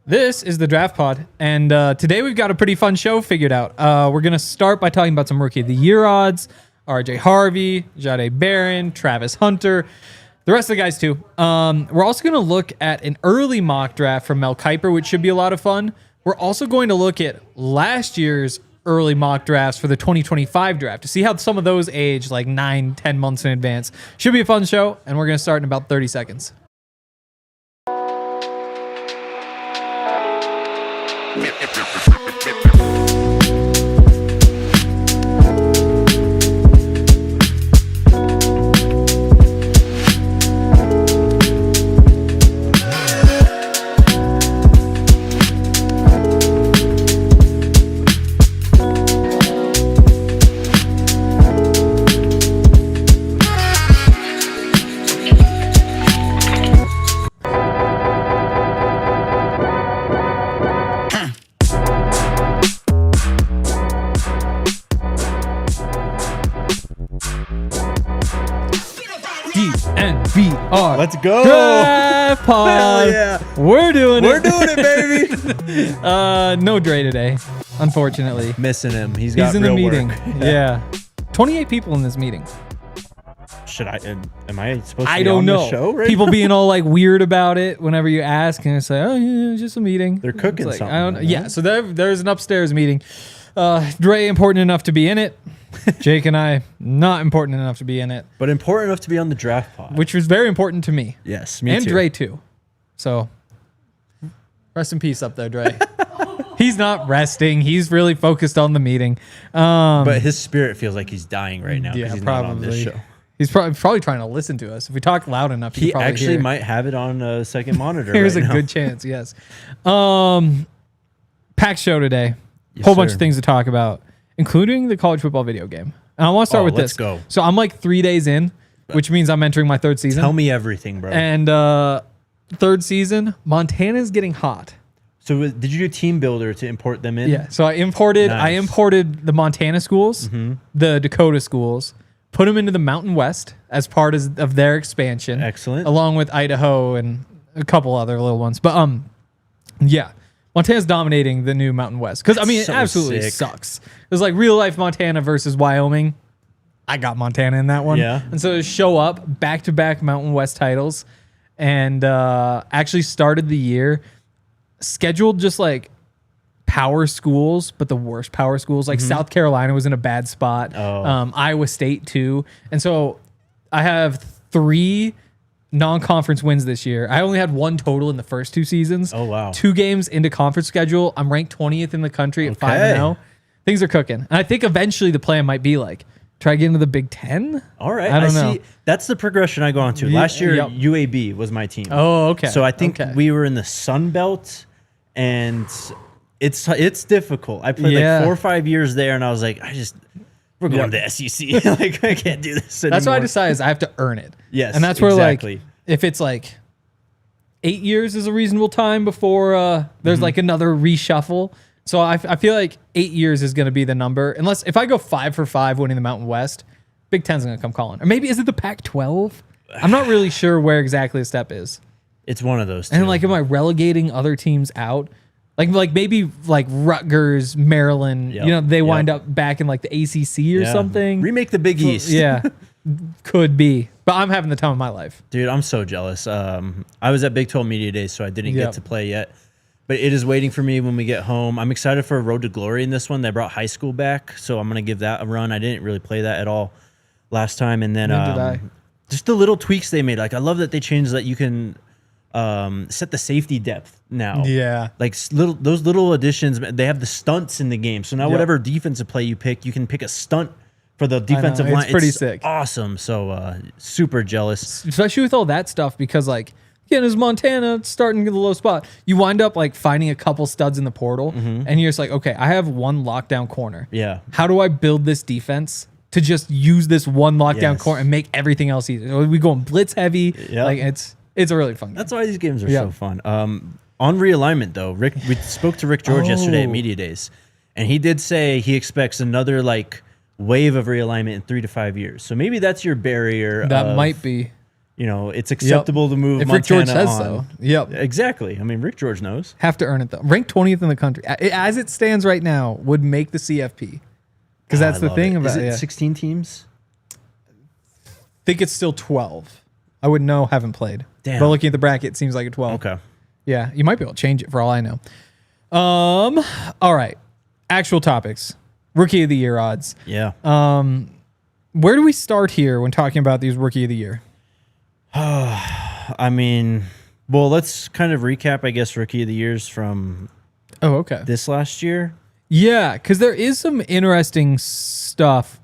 This is the Draft Pod, and today we've got a pretty fun show figured out. We're going to start by talking about some Rookie of the Year odds, RJ Harvey, Jahdae Barron, Travis Hunter, the rest of the guys too. We're also going to look at an early mock draft from Mel Kiper, which should be a lot of fun. We're also going to look at last year's early mock drafts for the 2025 draft to see how some of those age like 9-10 months in advance. Should be a fun show, and we're going to start in about 30 seconds. DNVR. Let's go. Draft Pod. Hell yeah. We're doing We're doing it, baby. No Dre today, unfortunately. Missing him. He's in the real meeting. work. Yeah. 28 people in this meeting. Should I? Am I supposed to I be don't on know. the show right People now? being all like weird about it whenever you ask, and it's like, oh yeah, it's just a meeting. They're cooking It's like, something. I don't know. right? Yeah, so there's an upstairs meeting. Dre important enough to be in it. Jake and I not important enough to be in it, But important enough to be on the draft pod. which was very important to me. Yes, me And too. Dre too. So rest in peace up there, Dre. He's not resting. He's really focused on the meeting. But his spirit feels like he's dying right now because Yeah, he's not on this probably. show. He's probably trying to listen to us. If we talk loud enough, He probably actually hear. might have it on a second monitor. There's right a now. good chance, yes. Packed show today. Yes, Whole bunch sir. of things to talk about, including the college football video game. And I want to start with let's this. go. So I'm like 3 days in, which means I'm entering my third season. Tell me everything, bro. And third season, Montana's getting hot. So did you do Team Builder to import them in? Yeah. So I imported Nice. the Montana schools, the Dakota schools, put them into the Mountain West as part of their expansion. Excellent. Along with Idaho and a couple other little ones. But yeah. Montana's dominating the new Mountain West. Because, I mean, it So absolutely sick. sucks. It was like real life Montana versus Wyoming. I got Montana in that one. Yeah. And so to show up back-to-back Mountain West titles and actually started the year scheduled just like power schools, but the worst power schools. Like South Carolina was in a bad spot. Oh. Iowa State too. And so I have 3 non-conference wins this year. I only had 1 total in the first 2 seasons. Oh, wow. 2 games into conference schedule. I'm ranked 20th in the country at 5-0. Things are cooking. And I think eventually the plan might be like, try to get into the Big Ten. All right. I don't know. See. That's the progression I go on to. Yeah, Last year, yep. UAB was my team. Oh, okay. So I think Okay. we were in the Sun Belt, and it's difficult. I played Yeah. like 4 or 5 years there, and I was like, we're going Yep. to the SEC. Like I can't do this anymore. That's what I decided is I have to earn it. Yes, And that's where exactly. like, if it's like 8 years is a reasonable time before there's like another reshuffle. So I feel like 8 years is going to be the number. Unless if I go 5 for 5 winning the Mountain West, Big Ten's going to come calling. Or maybe is it the Pac-12? I'm not really sure where exactly the step is. It's one of those two. And like, am I relegating other teams out? Like maybe like Rutgers, Maryland, Yep. you know, they wind Yep. up back in like the ACC or Yeah. something. Remake the Big East. Yeah, could be. But I'm having the time of my life. Dude, I'm so jealous. I was at Big 12 Media Days, so I didn't Yep. get to play yet. But it is waiting for me when we get home. I'm excited for Road to Glory in this one. They brought high school back, so I'm going to give that a run. I didn't really play that at all last time. And then Neither did I. just the little tweaks they made. Like, I love that they changed that you can set the safety depth now. Yeah. Like those little additions, they have the stunts in the game. So now Yep. whatever defensive play you pick, you can pick a stunt for the defensive it's line. pretty sick. Awesome. So super jealous. Especially with all that stuff, because like, again, as Montana starting in the low spot, you wind up like finding a couple studs in the portal, and you're just like, okay, I have one lockdown corner. Yeah. How do I build this defense to just use this one lockdown Yes. corner and make everything else easy? We go in blitz heavy. Yep. Like it's a really fun game. That's why these games are Yeah. so fun. On realignment, though, we spoke to Rick George yesterday at Media Days, and he did say he expects another like wave of realignment in 3 to 5 years. So maybe that's your barrier. That might be. it's acceptable to move If Montana Rick George says on. so. Yep. Exactly. I mean, Rick George knows. Have to earn it, though. Ranked 20th in the country. As it stands right now, would make the CFP. Because that's the thing about it. it. Is it 16 teams? I think it's still 12. I wouldn't know. Haven't played. Damn. But looking at the bracket, it seems like a 12. Okay. Yeah. You might be able to change it for all I know. All right. Actual topics. Rookie of the Year odds. Yeah. Where do we start here when talking about these Rookie of the Year? I mean, well, let's kind of recap, I guess, Rookie of the Years from okay. this last year. Yeah, because there is some interesting stuff.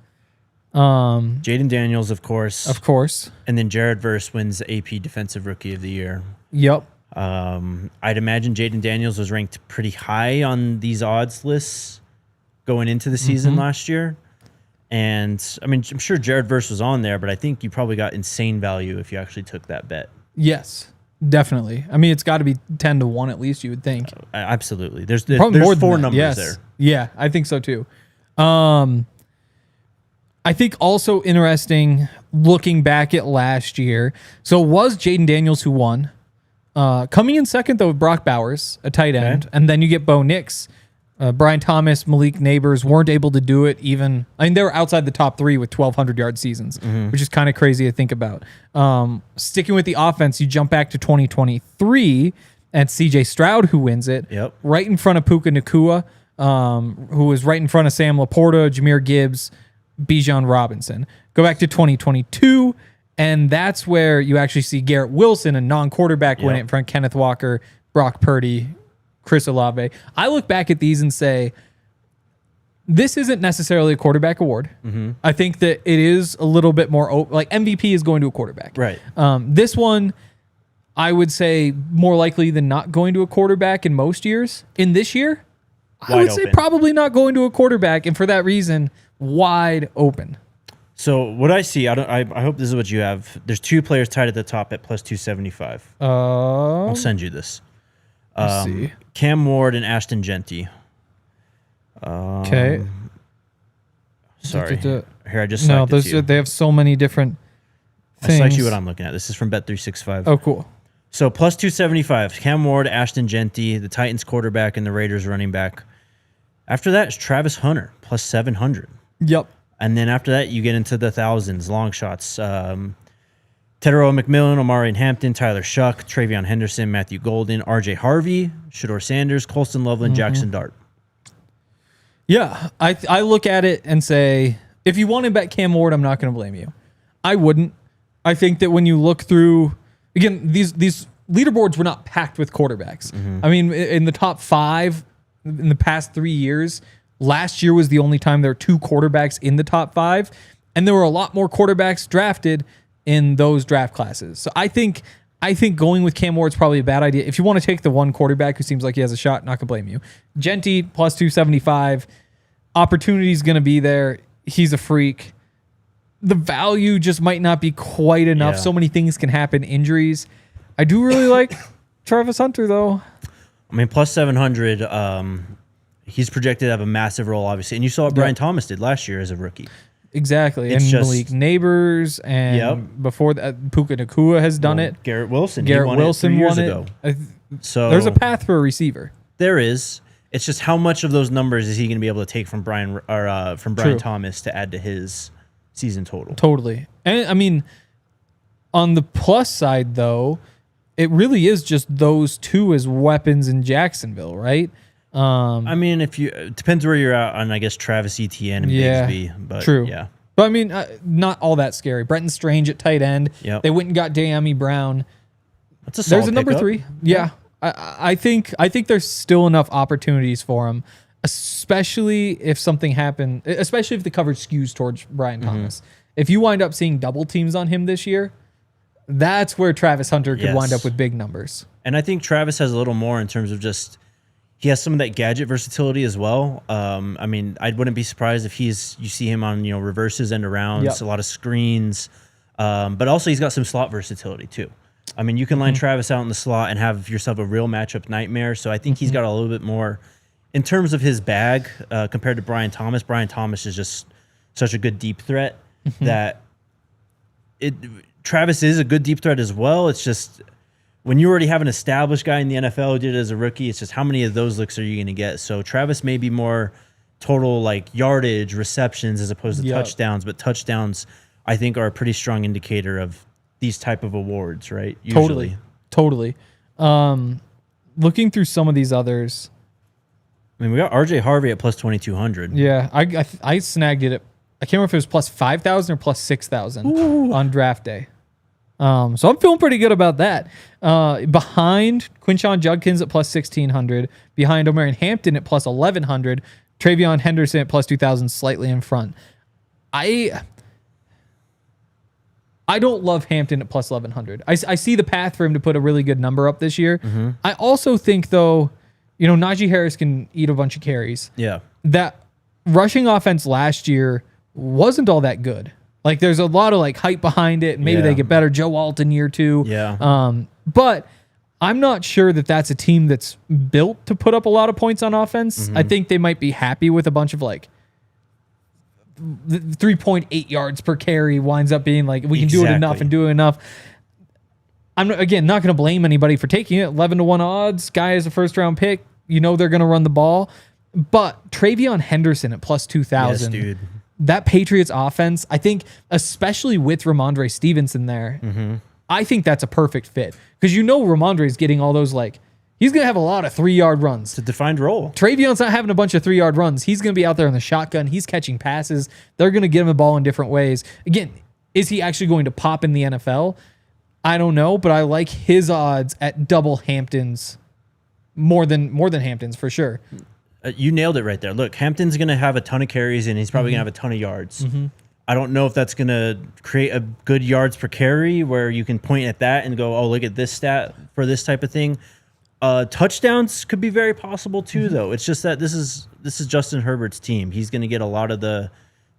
Jaden Daniels, of course. Of course. And then Jared Verse wins the AP Defensive Rookie of the Year. Yep. I'd imagine Jaden Daniels was ranked pretty high on these odds lists going into the season last year. And, I mean, I'm sure Jared Verse was on there, but I think you probably got insane value if you actually took that bet. Yes, definitely. I mean, it's got to be 10-1 at least, you would think. Absolutely. There's Probably more than four that. numbers Yes. there. Yeah, I think so too. I think also interesting looking back at last year. So it was Jaden Daniels who won. Coming in second, though, Brock Bowers, a tight end. And then you get Bo Nix. Brian Thomas, Malik Neighbors weren't able to do it even. I mean, they were outside the top 3 with 1,200-yard seasons, which is kind of crazy to think about. Sticking with the offense, you jump back to 2023, and C.J. Stroud who wins it. Yep. Right in front of Puka Nacua, who was right in front of Sam Laporta, Jahmyr Gibbs, Bijan Robinson. Go back to 2022, and that's where you actually see Garrett Wilson, a non-quarterback, win it in front of Kenneth Walker, Brock Purdy, Chris Olave. I look back at these and say, this isn't necessarily a quarterback award. I think that it is a little bit more like MVP is going to a quarterback. Right. This one, I would say more likely than not going to a quarterback in most years. In this year, I would say probably not going to a quarterback, and for that reason, wide open. So what I see, I hope this is what you have. There's 2 players tied at the top at plus 275. I'll send you this. Let's see. Cam Ward and Ashton Genty. Okay. Sorry. Here, I just no. They have so many different things. That's actually what I'm looking at. This is from Bet365. Oh, cool. So plus 275. Cam Ward, Ashton Genty, the Titans quarterback, and the Raiders running back. After that is Travis Hunter, plus 700. Yep. And then after that, you get into the thousands, long shots. Teteroa McMillan, Omari Hampton, Tyler Shuck, Travion Henderson, Matthew Golden, RJ Harvey, Shador Sanders, Colston Loveland, Jackson Dart. Yeah, I look at it and say, if you want to bet Cam Ward, I'm not going to blame you. I wouldn't. I think that when you look through, again, these leaderboards were not packed with quarterbacks. I mean, in the top 5 in the past 3 years, last year was the only time there were 2 quarterbacks in the top 5, and there were a lot more quarterbacks drafted in those draft classes. So I think going with Cam Ward's probably a bad idea. If you want to take the one quarterback who seems like he has a shot, not gonna blame you. Genty plus 275. Opportunity's gonna be there. He's a freak. The value just might not be quite enough. Yeah. So many things can happen. Injuries. I do really like Travis Hunter though. I mean, plus 700. He's projected to have a massive role, obviously. And you saw what Brian Thomas did last year as a rookie. Exactly. It's and just- Malik Neighbors, and before that, Puka Nacua has done it. Garrett Wilson. Garrett he won Wilson it 3 years won ago. it. So There's a path for a receiver. There is. It's just how much of those numbers is he going to be able to take from Brian True. Thomas to add to his season total? Totally. And I mean, on the plus side, though, it really is just those 2 as weapons in Jacksonville, right? I mean, it depends where you're at on, I guess, Travis Etienne and Bigsby. But true. Yeah. But I mean, not all that scary. Brenton Strange at tight end. Yep. They went and got Damiami Brown. That's a solid There's a number pickup. 3. Yeah. I think there's still enough opportunities for him, especially if something happened, especially if the coverage skews towards Brian Thomas. If you wind up seeing double teams on him this year, that's where Travis Hunter could wind up with big numbers. And I think Travis has a little more in terms of just he has some of that gadget versatility as well. I mean, I wouldn't be surprised if you see him on reverses and arounds, a lot of screens, but also he's got some slot versatility too. I mean, you can line Travis out in the slot and have yourself a real matchup nightmare. So I think he's got a little bit more in terms of his bag compared to Brian Thomas. Brian Thomas is just such a good deep threat that Travis is a good deep threat as well. It's just when you already have an established guy in the NFL who did it as a rookie, it's just how many of those looks are you going to get? So Travis may be more total like yardage, receptions as opposed to touchdowns, but touchdowns I think are a pretty strong indicator of these type of awards, right? Usually. Totally. Looking through some of these others. I mean, we got RJ Harvey at plus 2,200. Yeah, I snagged it at, I can't remember if it was plus 5,000 or plus 6,000 on draft day. So I'm feeling pretty good about that. Behind Quinshon Judkins at plus 1,600, behind Omarion Hampton at plus 1,100, Travion Henderson at plus 2,000, slightly in front. I don't love Hampton at plus 1,100. I see the path for him to put a really good number up this year. I also think, though, Najee Harris can eat a bunch of carries. Yeah. That rushing offense last year wasn't all that good. Like, there's a lot of like hype behind it, and maybe they get better. Joe Alton year 2. Yeah. But I'm not sure that that's a team that's built to put up a lot of points on offense. I think they might be happy with a bunch of like 3.8 yards per carry winds up being like, we can do it enough and do it enough. I'm not going to blame anybody for taking it. 11-1 odds. Guy is a first round pick. They're going to run the ball. But Travion Henderson at plus 2,000. Yes, dude. That Patriots offense, I think, especially with Ramondre Stevenson there, I think that's a perfect fit. Because Ramondre is getting all those, like, he's going to have a lot of 3-yard runs. It's a defined role. Travion's not having a bunch of 3-yard runs. He's going to be out there in the shotgun. He's catching passes. They're going to get him the ball in different ways. Again, is he actually going to pop in the NFL? I don't know, but I like his odds at double Hampton's, more than Hampton's for sure. You nailed it right there. Look, Hampton's going to have a ton of carries, and he's probably going to have a ton of yards. I don't know if that's going to create a good yards per carry where you can point at that and go, oh, look at this stat for this type of thing. Touchdowns could be very possible too, though. It's just that this is Justin Herbert's team. He's going to get a lot of the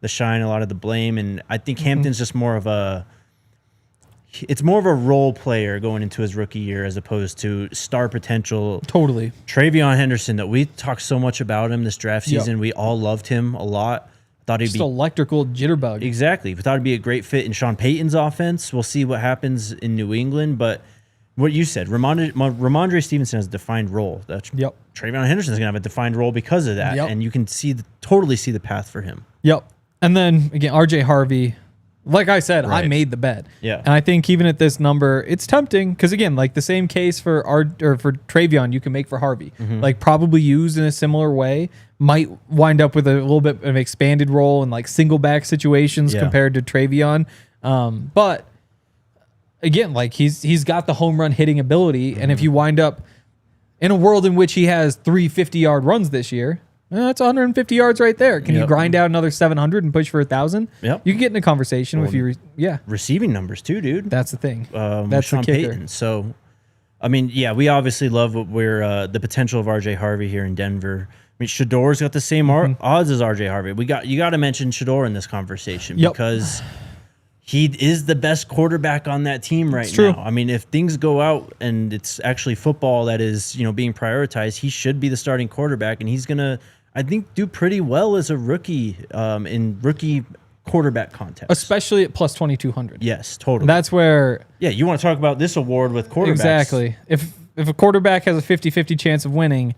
shine, a lot of the blame, and I think Hampton's just more of a role player going into his rookie year as opposed to star potential. Totally. Travion Henderson, that we talked so much about him this draft season. We all loved him a lot. Thought he'd just be electrical jitterbug. Exactly. We thought he'd be a great fit in Sean Payton's offense. We'll see what happens in New England, but what you said, Ramondre Stevenson has a defined role. Travion Henderson is going to have a defined role because of that, and you can totally see the path for him. And then again, RJ Harvey. Like I said, I made the bet. And I think even at this number, it's tempting because, again, like the same case for Travion you can make for Harvey. Like probably used in a similar way, might wind up with a little bit of an expanded role in like single back situations compared to Travion. But again, like he's got the home run hitting ability. And if you wind up in a world in which he has 3 50-yard runs this year, that's 150 yards right there. Can you grind out another 700 and push for 1,000? You can get in a conversation with you. Receiving numbers too, dude. That's the thing. That's Sean the kicker. Payton. So, I mean, we obviously love what the potential of RJ Harvey here in Denver. I mean, Shador's got the same odds as RJ Harvey. You got to mention Shador in this conversation because he is the best quarterback on that team right now. I mean, if things go out and it's actually football that is being prioritized, he should be the starting quarterback, and he's gonna, I think, do pretty well as a rookie in rookie quarterback contest, especially at plus 2,200. Yes, totally. That's where you want to talk about this award with quarterbacks. Exactly. If a quarterback has a 50-50 chance of winning,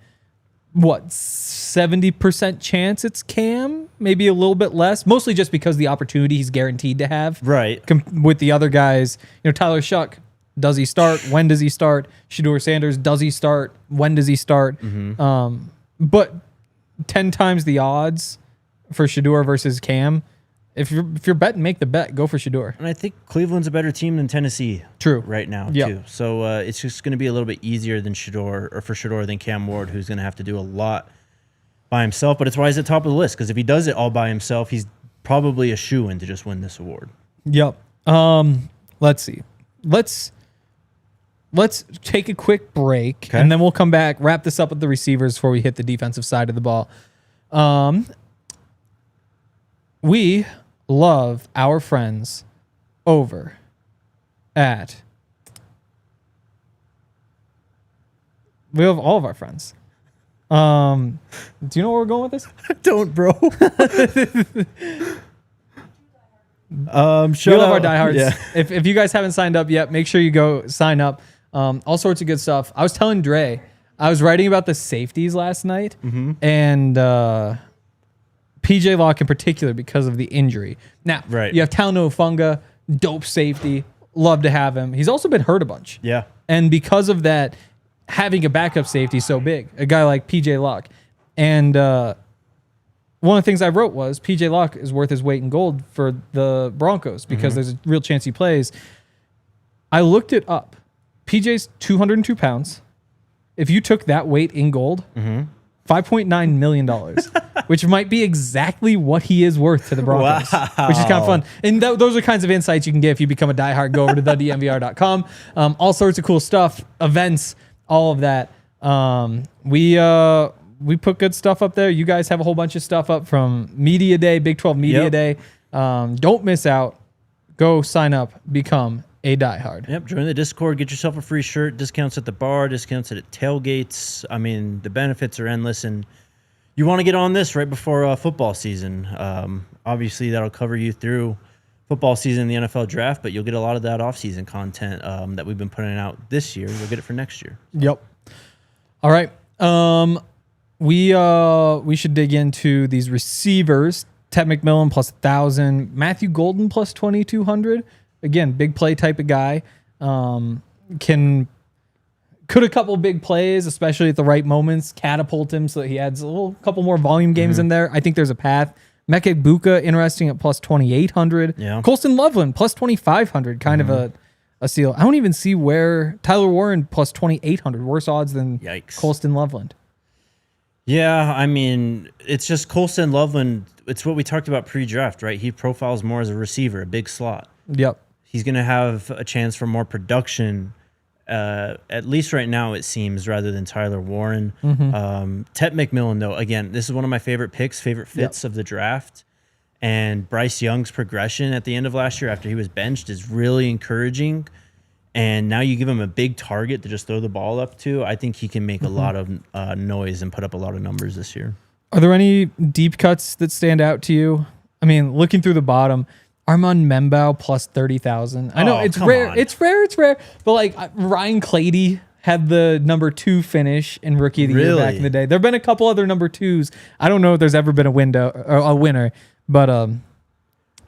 what, 70% chance it's Cam? Maybe a little bit less, mostly just because the opportunity he's guaranteed to have. Right. With the other guys, Tyler Shuck, does he start? When does he start? Shedeur Sanders, does he start? When does he start? But 10 times the odds for Shedeur versus Cam. If you're betting, make the bet. Go for Shedeur. And I think Cleveland's a better team than Tennessee. Right now too. So it's just going to be a little bit easier than for Shedeur than Cam Ward, who's going to have to do a lot by himself. But it's why he's at the top of the list, because if he does it all by himself, he's probably a shoo-in to just win this award. Let's see. Let's take a quick break, and then we'll come back, wrap this up with the receivers before we hit the defensive side of the ball. We love our friends over at... We love all of our friends. Do you know where we're going with this? I don't, bro. Shout We love our out- diehards. Yeah. If you guys haven't signed up yet, make sure you go sign up. All sorts of good stuff. I was telling Dre, I was writing about the safeties last night, and PJ Locke in particular because of the injury. Now, Right. you have Talno Funga, dope safety. Love to have him. He's also been hurt a bunch. Yeah. And because of that, having a backup safety so big, a guy like PJ Locke. And one of the things I wrote was PJ Locke is worth his weight in gold for the Broncos because there's a real chance he plays. I looked it up. PJ's 202 pounds. If you took that weight in gold, $5.9 million, which might be exactly what he is worth to the Broncos, which is kind of fun. And those are kinds of insights you can get if you become a diehard. Go over to thednvr.com. All sorts of cool stuff, events, all of that. We put good stuff up there. You guys have a whole bunch of stuff up from Media Day, Big 12 Media Day. Don't miss out. Go sign up, become a diehard. Yep, join the Discord, get yourself a free shirt, discounts at the bar, discounts at tailgates. I mean, the benefits are endless, and you want to get on this right before football season. Obviously, that'll cover you through football season and the NFL draft, but you'll get a lot of that off-season content that we've been putting out this year. You'll get it for next year. Yep. All right. We should dig into these receivers. Ted McMillan plus 1,000. Matthew Golden plus 2,200. Again, big play type of guy. Could a couple big plays, especially at the right moments, catapult him so that he adds a couple more volume games in there. I think there's a path. Meke Buka, interesting at plus 2,800. Yeah. Colston Loveland plus 2,500, kind of a steal. I don't even see where Tyler Warren plus 2,800, worse odds than Colston Loveland. Yeah, I mean, it's just Colston Loveland. It's what we talked about pre-draft, right? He profiles more as a receiver, a big slot. Yep. He's going to have a chance for more production, at least right now, it seems, rather than Tyler Warren. Ted McMillan, though, again, this is one of my favorite picks, favorite fits of the draft. And Bryce Young's progression at the end of last year after he was benched is really encouraging. And now you give him a big target to just throw the ball up to. I think he can make a lot of noise and put up a lot of numbers this year. Are there any deep cuts that stand out to you? I mean, looking through the bottom, Armand Membao plus 30,000. I know it's rare. It's rare. But like Ryan Clady had the number 2 finish in Rookie of the Year back in the day. There have been a couple other number 2s. I don't know if there's ever been a winner, but I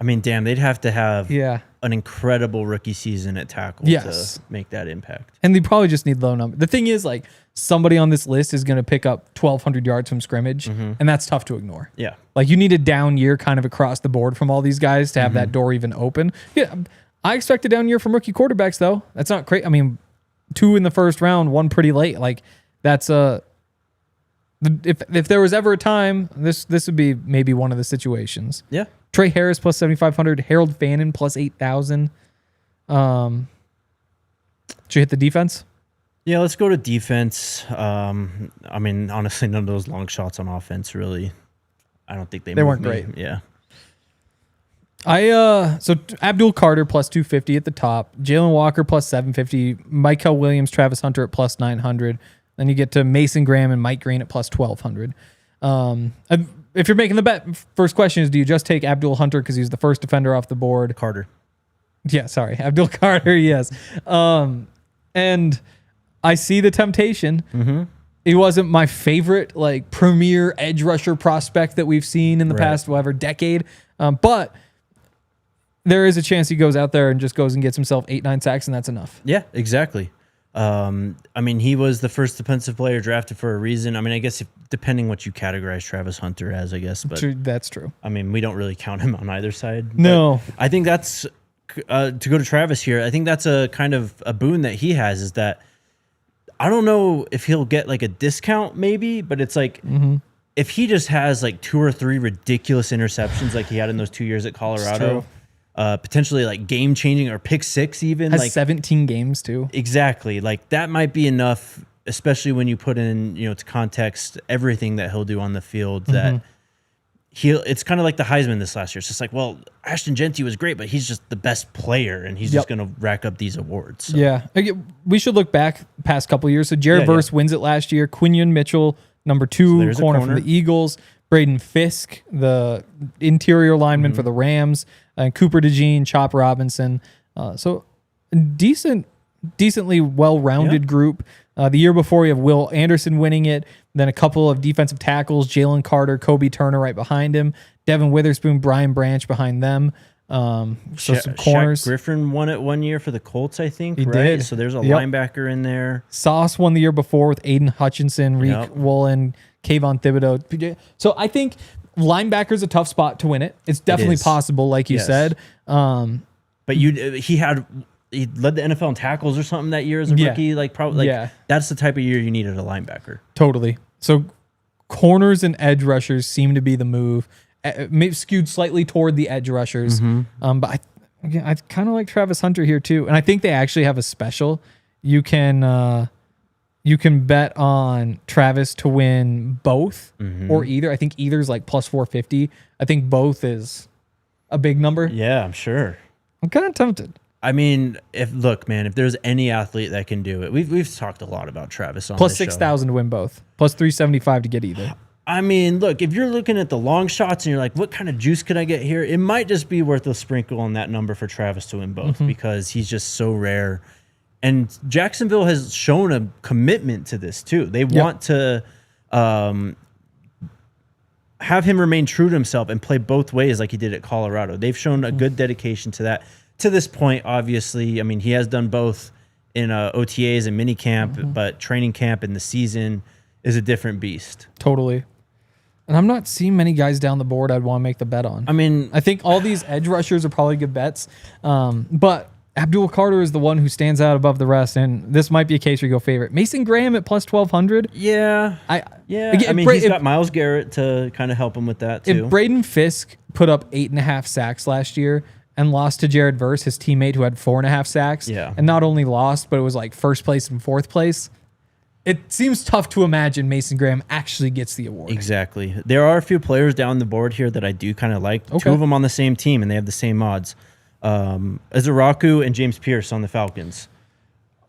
mean, damn, they'd have to have an incredible rookie season at tackle to make that impact. And they probably just need low number. The thing is, like, somebody on this list is going to pick up 1,200 yards from scrimmage, and that's tough to ignore. Yeah. Like, you need a down year kind of across the board from all these guys to have that door even open. Yeah, I expect a down year from rookie quarterbacks, though. That's not crazy. I mean, 2 in the first round, 1 pretty late. Like, that's if there was ever a time, this would be maybe one of the situations. Yeah. Trey Harris plus 7,500. Harold Fannin plus 8,000. Should you hit the defense? Yeah, let's go to defense. I mean, honestly, none of those long shots on offense really. I don't think they weren't me. great. Yeah. So Abdul Carter plus 250 at the top. Jalen Walker plus 750. Michael Williams, Travis Hunter at plus 900. Then you get to Mason Graham and Mike Green at plus 1,200. If you're making the bet, first question is, do you just take Abdul Hunter because he's the first defender off the board? Carter. Yeah, sorry. Abdul Carter, yes. And I see the temptation. He wasn't my favorite, like, premier edge rusher prospect that we've seen in the past, decade. But there is a chance he goes out there and just goes and gets himself 8-9 sacks, and that's enough. Yeah, exactly. I mean, he was the first defensive player drafted for a reason. I mean, I guess depending what you categorize Travis Hunter as, I guess. But that's true. I mean, we don't really count him on either side. No. But I think that's, to go to Travis here, I think that's a kind of a boon that he has, is that I don't know if he'll get like a discount maybe, but it's like if he just has like 2 or 3 ridiculous interceptions like he had in those 2 years at Colorado, potentially like game changing or pick 6 even. Has like 17 games too. Exactly. Like that might be enough, especially when you put in, to context everything that he'll do on the field, that it's kind of like the Heisman this last year. It's just like, well, Ashton Genty was great, but he's just the best player and he's just going to rack up these awards. So. Yeah. We should look back past couple of years. So Jared Verse wins it last year. Quinion Mitchell, number 2 corner from the Eagles. Braden Fisk, the interior lineman for the Rams, and Cooper DeJean, Chop Robinson. So decently well-rounded group. The year before, you have Will Anderson winning it, then a couple of defensive tackles, Jalen Carter, Kobe Turner right behind him, Devin Witherspoon, Brian Branch behind them. So some corners. Shaq Griffin won it 1 year for the Colts, I think. He right? did. So there's a linebacker in there. Sauce won the year before with Aiden Hutchinson, Reek Woolen, Kayvon Thibodeau. So I think linebacker's a tough spot to win it. It's definitely possible, like you said. But he led the NFL in tackles or something that year as a rookie. That's the type of year you needed a linebacker. Totally. So corners and edge rushers seem to be the move. Maybe skewed slightly toward the edge rushers. But I kind of like Travis Hunter here too. And I think they actually have a special. You can bet on Travis to win both or either. I think either's like plus 450. I think both is a big number. Yeah, I'm sure. I'm kind of tempted. I mean, if there's any athlete that can do it, we've talked a lot about Travis on plus this 6,000 to win both, plus 375 to get either. I mean, look, if you're looking at the long shots and you're like, what kind of juice could I get here? It might just be worth a sprinkle on that number for Travis to win both because he's just so rare. And Jacksonville has shown a commitment to this too. They want to have him remain true to himself and play both ways like he did at Colorado. They've shown a good dedication to that. To this point, obviously, I mean, he has done both in OTAs and mini camp, but training camp and the season is a different beast. Totally. And I'm not seeing many guys down the board I'd want to make the bet on. I mean, I think all these edge rushers are probably good bets. But Abdul Carter is the one who stands out above the rest, and this might be a case where you go favorite. Mason Graham at plus 1,200. Yeah. Again, he's got Myles Garrett to kind of help him with that, too. If Braden Fisk put up 8.5 sacks last year and lost to Jared Verse, his teammate who had 4.5 sacks, and not only lost, but it was like first place and fourth place, it seems tough to imagine Mason Graham actually gets the award. Exactly. There are a few players down the board here that I do kind of like. Two of them on the same team, and they have the same odds. Azaraku and James Pierce on the Falcons.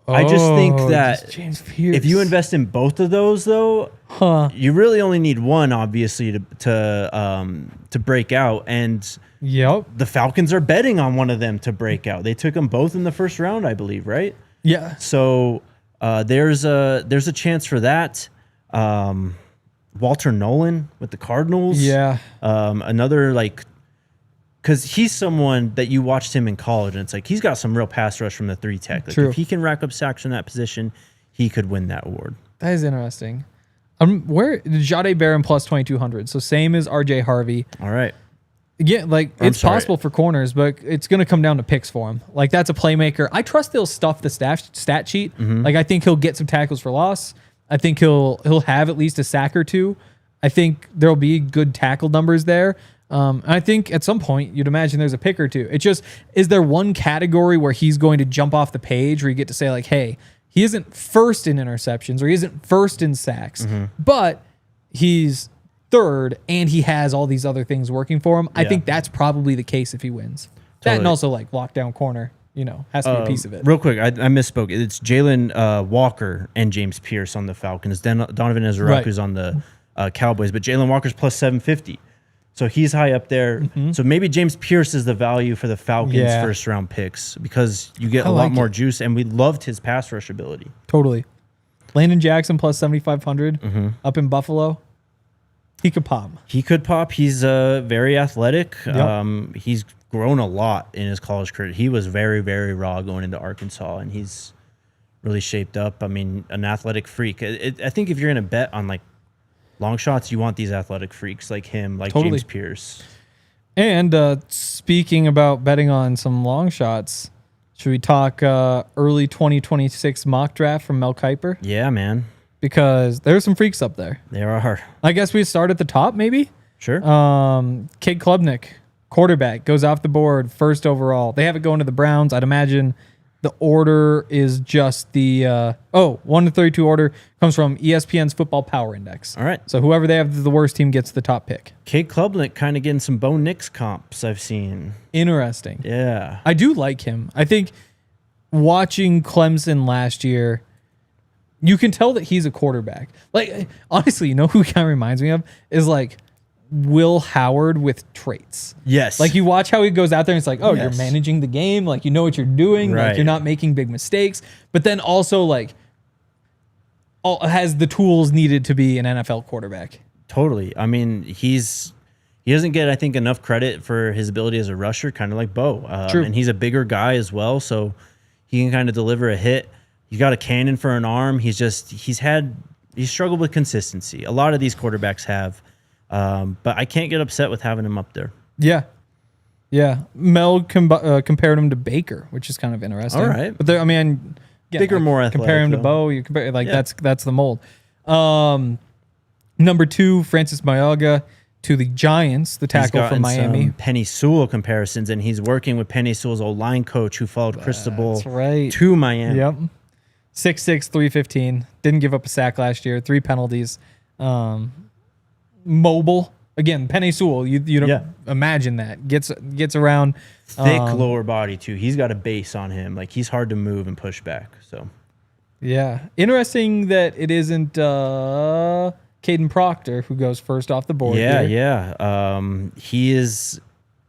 I just think that if you invest in both of those, though, you really only need one, obviously, to break out. And the Falcons are betting on one of them to break out. They took them both in the first round, I believe, right? Yeah. So there's a chance for that. Walter Nolan with the Cardinals. Yeah. Another because he's someone that you watched him in college, and it's like he's got some real pass rush from the 3 tech. Like if he can rack up sacks in that position, he could win that award. That is interesting. Where Jahdae Barron plus 2,200, so same as RJ Harvey. All right. Yeah, it's possible for corners, but it's going to come down to picks for him. Like that's a playmaker. I trust they'll stuff the stat sheet. Like I think he'll get some tackles for loss. I think he'll have at least a sack or two. I think there'll be good tackle numbers there. And I think at some point you'd imagine there's a pick or two. It just, is there one category where he's going to jump off the page where you get to say like, hey, he isn't first in interceptions or he isn't first in sacks, but he's third and he has all these other things working for him. I think that's probably the case if he wins. Totally. That and also like lockdown corner, has to be a piece of it. Real quick, I misspoke. It's Jalen Walker and James Pierce on the Falcons. Donovan Azaraku's on the Cowboys, but Jalen Walker's plus 750. So he's high up there. So maybe James Pierce is the value for the Falcons' first round picks because you get a lot more juice, and we loved his pass rush ability. Totally. Landon Jackson plus 7,500 up in Buffalo. He could pop. He could pop. He's very athletic. Yep. He's grown a lot in his college career. He was very, very raw going into Arkansas, and he's really shaped up. I mean, an athletic freak. I think if you're going to bet on long shots, you want these athletic freaks like him, like James Pierce. And speaking about betting on some long shots, should we talk early 2026 mock draft from Mel Kiper? Yeah, man. Because there's some freaks up there. There are. I guess we start at the top, maybe? Sure. Cade Klubnik, quarterback, goes off the board, first overall. They have it going to the Browns. I'd imagine the order is just the 1 to 32 order comes from ESPN's Football Power Index. All right. So whoever they have the worst team gets the top pick. Cade Klubnik kind of getting some Bo Nix comps I've seen. Interesting. Yeah. I do like him. I think watching Clemson last year, you can tell that he's a quarterback. Like, honestly, who he kind of reminds me of is Will Howard with traits. Yes. Like you watch how he goes out there and it's like, oh, Yes. you're managing the game. Like, you know what you're doing. Right. Like you're not making big mistakes, but then also like has the tools needed to be an NFL quarterback. Totally. I mean, he doesn't get, I think, enough credit for his ability as a rusher, kind of like Bo. True. And he's a bigger guy as well, so he can kind of deliver a hit. He's got a cannon for an arm. He's struggled with consistency. A lot of these quarterbacks have, but I can't get upset with having him up there. Yeah. Yeah. Mel compared him to Baker, which is kind of interesting. All right. But I mean, Baker more athletic. Compare him to though. Bo. You compare that's the mold. Number 2, Francis Mayaga to the Giants, the tackle from Miami. Some Penny Sewell comparisons, and he's working with Penny Sewell's old line coach who followed Cristobal to Miami. Yep. 6'6", 315. Didn't give up a sack last year. 3 penalties. Mobile. Again, Penny Sewell, you don't imagine that. Gets around. Thick lower body, too. He's got a base on him. Like, he's hard to move and push back. So, yeah. Interesting that it isn't Caden Proctor who goes first off the board. Yeah. He is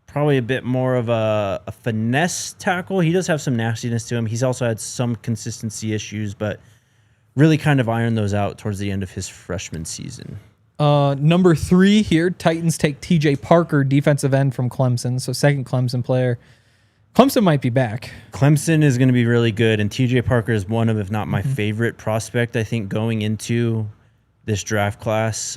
probably a bit more of a finesse tackle. He does have some nastiness to him. He's also had some consistency issues, but really kind of ironed those out towards the end of his freshman season. Number 3 here, Titans take TJ Parker, defensive end from Clemson. So second Clemson player. Clemson might be back. Clemson is going to be really good, and TJ Parker is one of, if not my favorite prospect, I think, going into this draft class.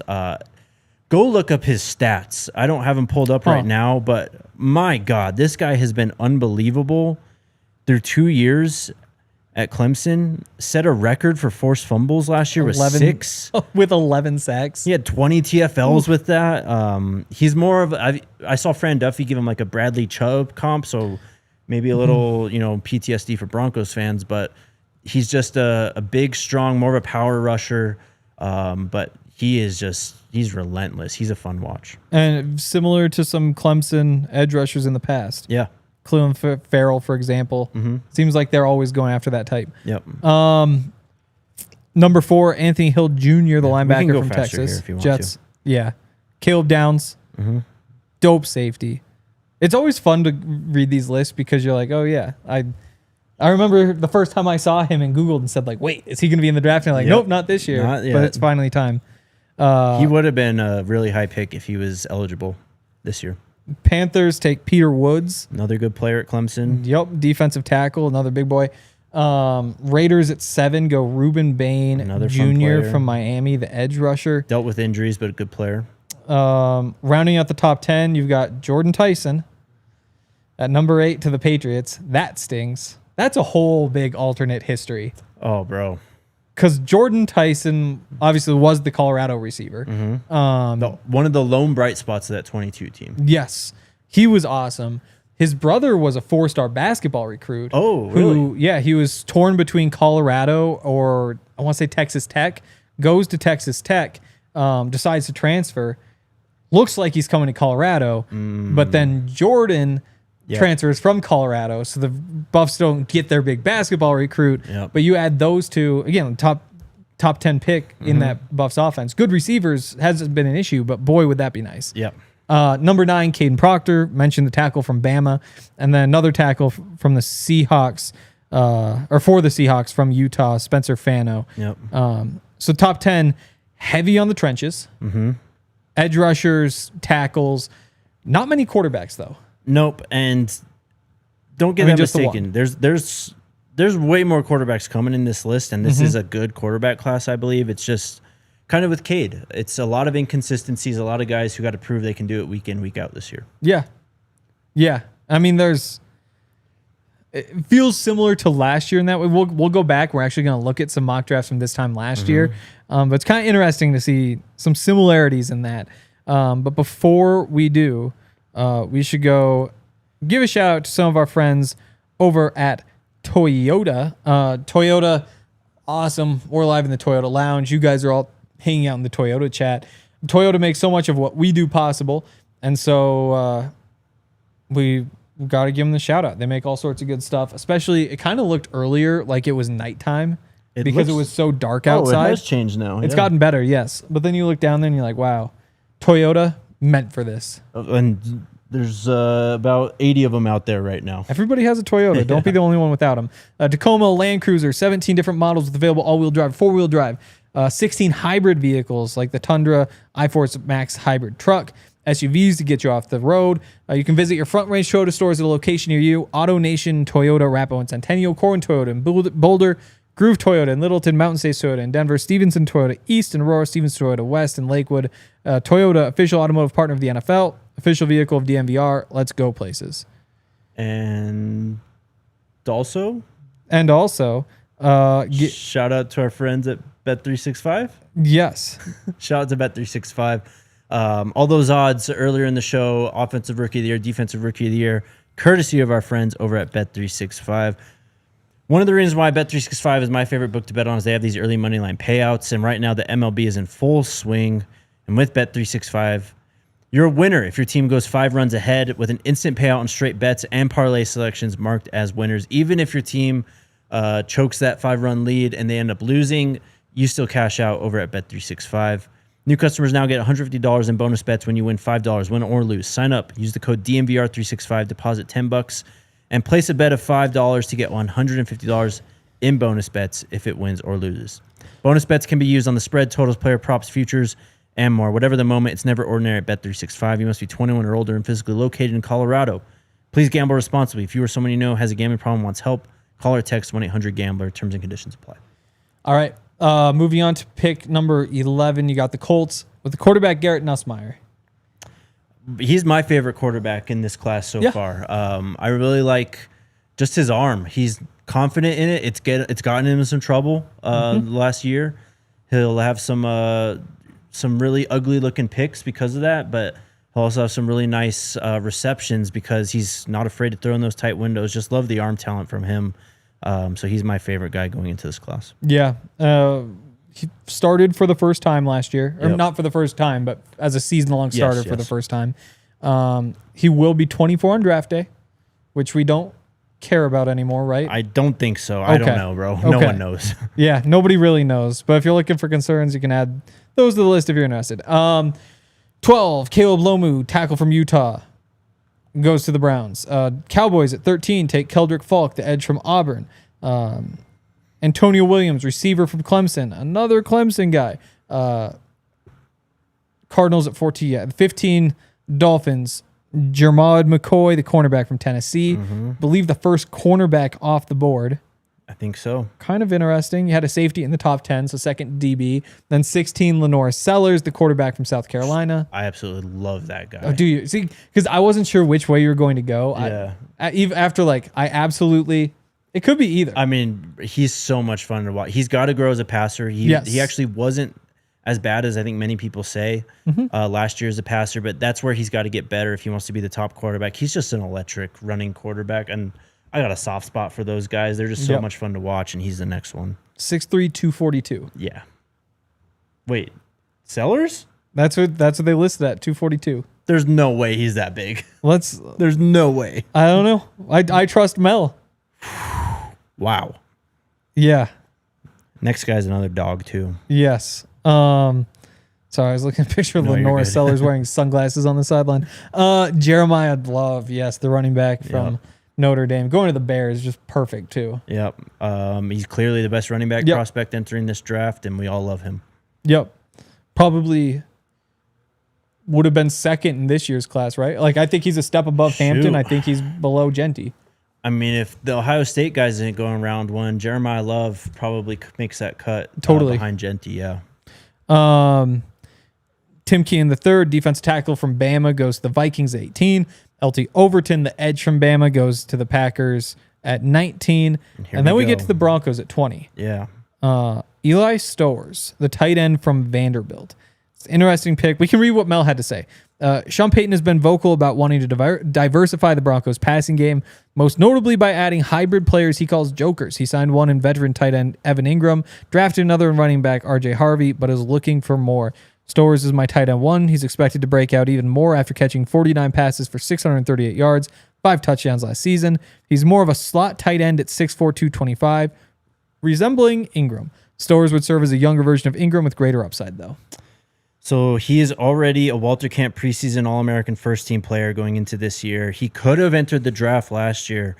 Go look up his stats. I don't have him pulled up right now, but my God, this guy has been unbelievable through 2 years at Clemson. Set a record for forced fumbles last year with 6. With 11 sacks. He had 20 TFLs with that. He's more of, I saw Fran Duffy give him like a Bradley Chubb comp, so maybe a little, PTSD for Broncos fans, but he's just a big, strong, more of a power rusher. But he's relentless. He's a fun watch. And similar to some Clemson edge rushers in the past. Yeah. Clelin Ferrell, for example. Seems like they're always going after that type. Yep. Number 4, Anthony Hill Jr., the linebacker from Texas. If you want Jets. to. Yeah. Caleb Downs. Dope safety. It's always fun to read these lists because you're like, oh, yeah. I remember the first time I saw him and Googled and said, like, wait, is he going to be in the draft? And I'm like, nope, not this year. Not yet. But it's finally time. He would have been a really high pick if he was eligible this year. Panthers take Peter Woods. Another good player at Clemson. Yep, defensive tackle, another big boy. Raiders at 7 go Reuben Bain Another Jr. from Miami, the edge rusher. Dealt with injuries, but a good player. Rounding out the top 10, you've got Jordan Tyson at number 8 to the Patriots. That stings. That's a whole big alternate history. Oh, bro. Because Jordan Tyson obviously was the Colorado receiver. One of the lone bright spots of that 22 team. Yes. He was awesome. His brother was a 4-star basketball recruit. Oh, really? Yeah, he was torn between Colorado or I want to say Texas Tech. Goes to Texas Tech, decides to transfer. Looks like he's coming to Colorado. But then Jordan transfers from Colorado, so the Buffs don't get their big basketball recruit. But you add those two, again, top 10 pick in that Buffs offense. Good receivers hasn't been an issue, but boy, would that be nice. Number 9, Caden Proctor, mentioned the tackle from Bama, and then another tackle from the Seahawks, or for the Seahawks from Utah, Spencer Fano. So top 10, heavy on the trenches, edge rushers, tackles, not many quarterbacks though. Nope, and don't get that mistaken. There's way more quarterbacks coming in this list, and this is a good quarterback class, I believe. It's just kind of with Cade. It's a lot of inconsistencies, a lot of guys who got to prove they can do it week in, week out this year. Yeah. I mean, it feels similar to last year in that way. We'll go back. We're actually going to look at some mock drafts from this time last year. But it's kind of interesting to see some similarities in that. But before we do, we should go give a shout out to some of our friends over at Toyota. Toyota, awesome. We're live in the Toyota Lounge. You guys are all hanging out in the Toyota chat. Toyota makes so much of what we do possible, and so we got to give them the shout out. They make all sorts of good stuff, especially it kind of looked earlier like it was nighttime because it was so dark outside. It has changed now. It's gotten better, yes. But then you look down there and you're like, wow, Toyota, meant for this. And there's about 80 of them out there right now. Everybody has a Toyota. Don't be the only one without them. Tacoma, Land Cruiser, 17 different models with available all-wheel drive, four-wheel drive, 16 hybrid vehicles like the Tundra, iForce Max hybrid truck, SUVs to get you off the road. You can visit your Front Range Toyota stores at a location near you. Auto Nation, Toyota, Arapahoe and Centennial, Corwin Toyota and Boulder, Groove Toyota and Littleton, Mountain States Toyota and Denver, Stevenson Toyota East and Aurora, Stevens Toyota West and Lakewood. Toyota, official automotive partner of the NFL, official vehicle of DNVR. Let's go places. And also, shout out to our friends at Bet365. Yes. Shout out to Bet365. All those odds earlier in the show, offensive rookie of the year, defensive rookie of the year, courtesy of our friends over at Bet365. One of the reasons why Bet365 is my favorite book to bet on is they have these early money line payouts, and right now the MLB is in full swing. And with Bet365, you're a winner if your team goes 5 runs ahead with an instant payout on straight bets and parlay selections marked as winners. Even if your team chokes that 5-run lead and they end up losing, you still cash out over at Bet365. New customers now get $150 in bonus bets when you win $5, win or lose. Sign up, use the code DNVR365, deposit $10, and place a bet of $5 to get $150 in bonus bets if it wins or loses. Bonus bets can be used on the spread, totals, player props, futures, and more. Whatever the moment, it's never ordinary at Bet365. You must be 21 or older and physically located in Colorado. Please gamble responsibly. If you or someone you know has a gambling problem and wants help, call or text 1-800-GAMBLER. Terms and conditions apply. All right. Moving on to pick number 11, you got the Colts with the quarterback Garrett Nussmeier. He's my favorite quarterback in this class so far. I really like just his arm. He's confident in it. It's gotten him in some trouble last year. He'll have some really ugly looking picks because of that, but he'll also have some really nice receptions because he's not afraid to throw in those tight windows. Just love the arm talent from him. So he's my favorite guy going into this class. Yeah. He started for the first time last year. Or not for the first time, but as a season-long starter for the first time. He will be 24 on draft day, which we don't care about anymore, right? I don't think so. I don't know, bro. No one knows. Yeah, nobody really knows. But if you're looking for concerns, you can add those to the list if you're interested. 12, Caleb Lomu, tackle from Utah, goes to the Browns. Cowboys at 13 take Keldrick Falk, the edge from Auburn. Antonio Williams, receiver from Clemson, another Clemson guy. Cardinals at 14. 15, Dolphins. Jermod McCoy, the cornerback from Tennessee. Believe the first cornerback off the board. I think so. Kind of interesting. You had a safety in the top 10, so second DB. Then 16, Lenore Sellers, the quarterback from South Carolina. I absolutely love that guy. Oh, do you? See, because I wasn't sure which way you were going to go. Yeah. Even after, I absolutely... It could be either. I mean, he's so much fun to watch. He's got to grow as a passer. He actually wasn't as bad as I think many people say last year as a passer, but that's where he's got to get better if he wants to be the top quarterback. He's just an electric running quarterback, and I got a soft spot for those guys. They're just so much fun to watch, and he's the next one. 6'3", 242. Yeah. Wait, Sellers? That's what they listed at, 242. There's no way he's that big. There's no way. I don't know. I trust Mel. Wow. Yeah. Next guy's another dog too. Yes. Sorry, I was looking at a picture of Lenore Sellers wearing sunglasses on the sideline. Jeremiah Love, yes, the running back from Notre Dame. Going to the Bears, just perfect too. Yep. He's clearly the best running back prospect entering this draft, and we all love him. Yep. Probably would have been second in this year's class, right? I think he's a step above Hampton. I think he's below Genty. I mean, if the Ohio State guys didn't go in round one, Jeremiah Love probably makes that cut behind Genty, yeah. Tim Kean III, defensive tackle from Bama, goes to the Vikings at 18. LT Overton, the edge from Bama, goes to the Packers at 19. And then we get to the Broncos at 20. Yeah. Eli Stowers, the tight end from Vanderbilt. It's an interesting pick. We can read what Mel had to say. Sean Payton has been vocal about wanting to diversify the Broncos' passing game, most notably by adding hybrid players he calls jokers. He signed one in veteran tight end Evan Ingram, drafted another in running back RJ Harvey, but is looking for more. Stowers is my tight end 1. He's expected to break out even more after catching 49 passes for 638 yards, 5 touchdowns last season. He's more of a slot tight end at 6'4", 225, resembling Ingram. Stowers would serve as a younger version of Ingram with greater upside, though. So he is already a Walter Camp preseason All-American first-team player going into this year. He could have entered the draft last year.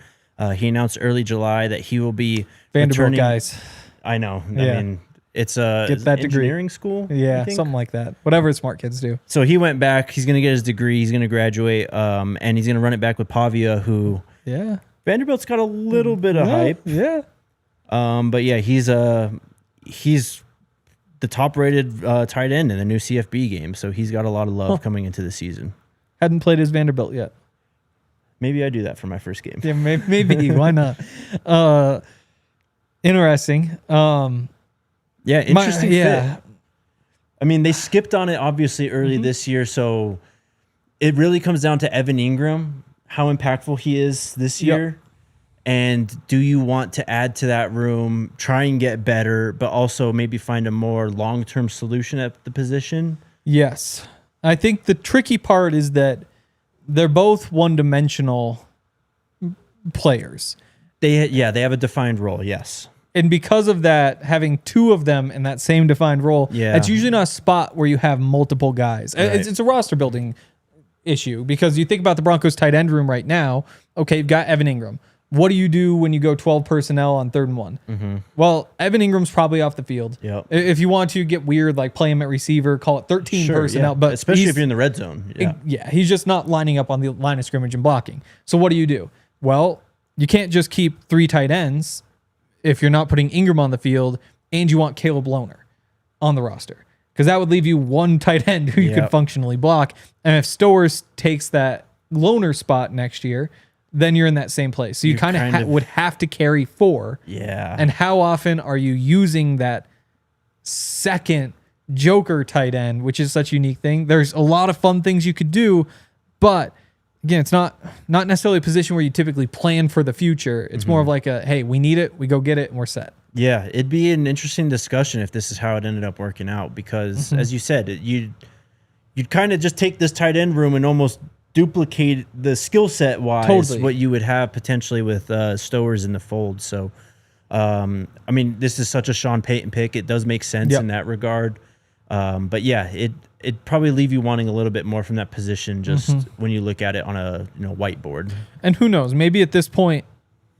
He announced early July that he will be Vanderbilt returning. Guys. I know. Yeah. I mean, it's a Get that engineering degree. school. Yeah, something like that. Whatever smart kids do. So he went back. He's going to get his degree. He's going to graduate, and he's going to run it back with Pavia, who Vanderbilt's got a little bit of hype. Yeah. But yeah, he's the top-rated tight end in the new CFB game, so he's got a lot of love coming into the season. Hadn't played as Vanderbilt yet. Maybe I do that for my first game. Yeah, maybe. Why not? Interesting. Interesting fit. I mean, they skipped on it obviously early this year, so it really comes down to Evan Ingram, how impactful he is this year. And do you want to add to that room, try and get better, but also maybe find a more long-term solution at the position? Yes. I think the tricky part is that they're both one-dimensional players. They have a defined role, yes. And because of that, having two of them in that same defined role, it's usually not a spot where you have multiple guys. Right. It's a roster building issue because you think about the Broncos tight end room right now. Okay, you've got Evan Ingram. What do you do when you go 12 personnel on 3rd and 1? Mm-hmm. Well, Evan Ingram's probably off the field. Yep. If you want to get weird, like play him at receiver, call it 13 personnel. Yeah. But especially if you're in the red zone. Yeah, he's just not lining up on the line of scrimmage and blocking. So what do? Well, you can't just keep 3 tight ends if you're not putting Ingram on the field and you want Caleb Lohner on the roster. Because that would leave you 1 tight end who you could functionally block. And if Stowers takes that Lohner spot next year, then you're in that same place. So you kind of would have to carry 4. Yeah. And how often are you using that second joker tight end, which is such a unique thing? There's a lot of fun things you could do, but again, it's not necessarily a position where you typically plan for the future. It's more of like a, hey, we need it, we go get it, and we're set. Yeah, it'd be an interesting discussion if this is how it ended up working out because, as you said, you'd kind of just take this tight end room and almost duplicate the skill set wise what you would have potentially with Stowers in the fold. So, I mean, this is such a Sean Payton pick. It does make sense in that regard. But yeah, it'd probably leave you wanting a little bit more from that position just when you look at it on a whiteboard. And who knows? Maybe at this point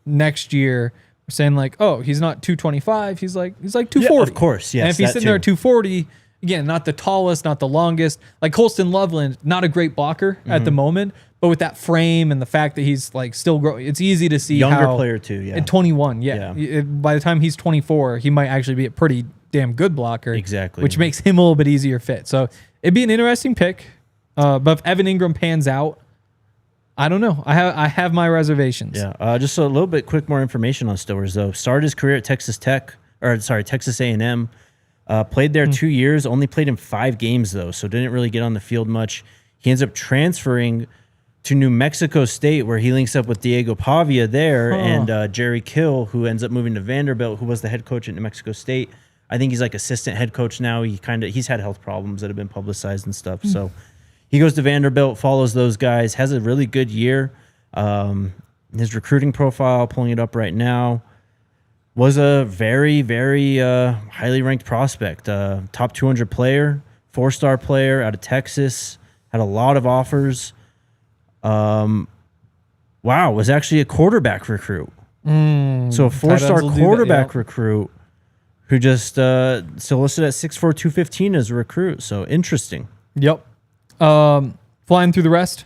next year, we're saying like, oh, he's not 225. He's like 240. Yeah, of course, yes. And if he's sitting there at 240. Again, not the tallest, not the longest. Like Colston Loveland, not a great blocker at the moment, but with that frame and the fact that he's like still growing, it's easy to see younger player too. Yeah, at 21. By the time he's 24, he might actually be a pretty damn good blocker. Exactly, which makes him a little bit easier fit. So it'd be an interesting pick. But if Evan Ingram pans out, I don't know. I have my reservations. Yeah. Just a little bit quick more information on Stowers though. Started his career at Texas A&M. Played there 2 years, only played in 5 games, though, so didn't really get on the field much. He ends up transferring to New Mexico State, where he links up with Diego Pavia there, and Jerry Kill, who ends up moving to Vanderbilt, who was the head coach at New Mexico State. I think he's like assistant head coach now. He's had health problems that have been publicized and stuff. So he goes to Vanderbilt, follows those guys, has a really good year. His recruiting profile, pulling it up right now, was a very, very highly ranked prospect. Top 200 player, 4-star player out of Texas, had a lot of offers. Was actually a quarterback recruit. So a 4-star quarterback recruit who just still listed at 6'4", 215 as a recruit. So interesting. Yep. Flying through the rest?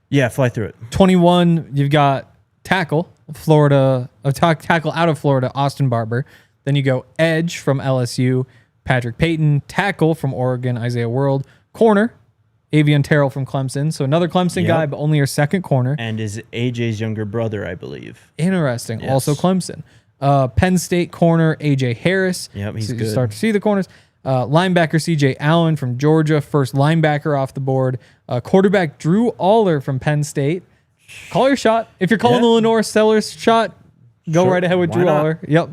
Yeah, fly through it. 21, you've got tackle out of Florida, Austin Barber. Then you go edge from LSU, Patrick Payton. Tackle from Oregon, Isaiah World. Corner, Avian Terrell from Clemson. So another Clemson guy, but only your second corner. And is AJ's younger brother, I believe. Interesting. Yes. Also Clemson. Penn State corner, AJ Harris. Yep, he's good. You start to see the corners. Linebacker CJ Allen from Georgia, first linebacker off the board. Quarterback Drew Aller from Penn State. Call your shot. If you're calling the Lenore Sellers shot, go right ahead with Drew Aller. Yep.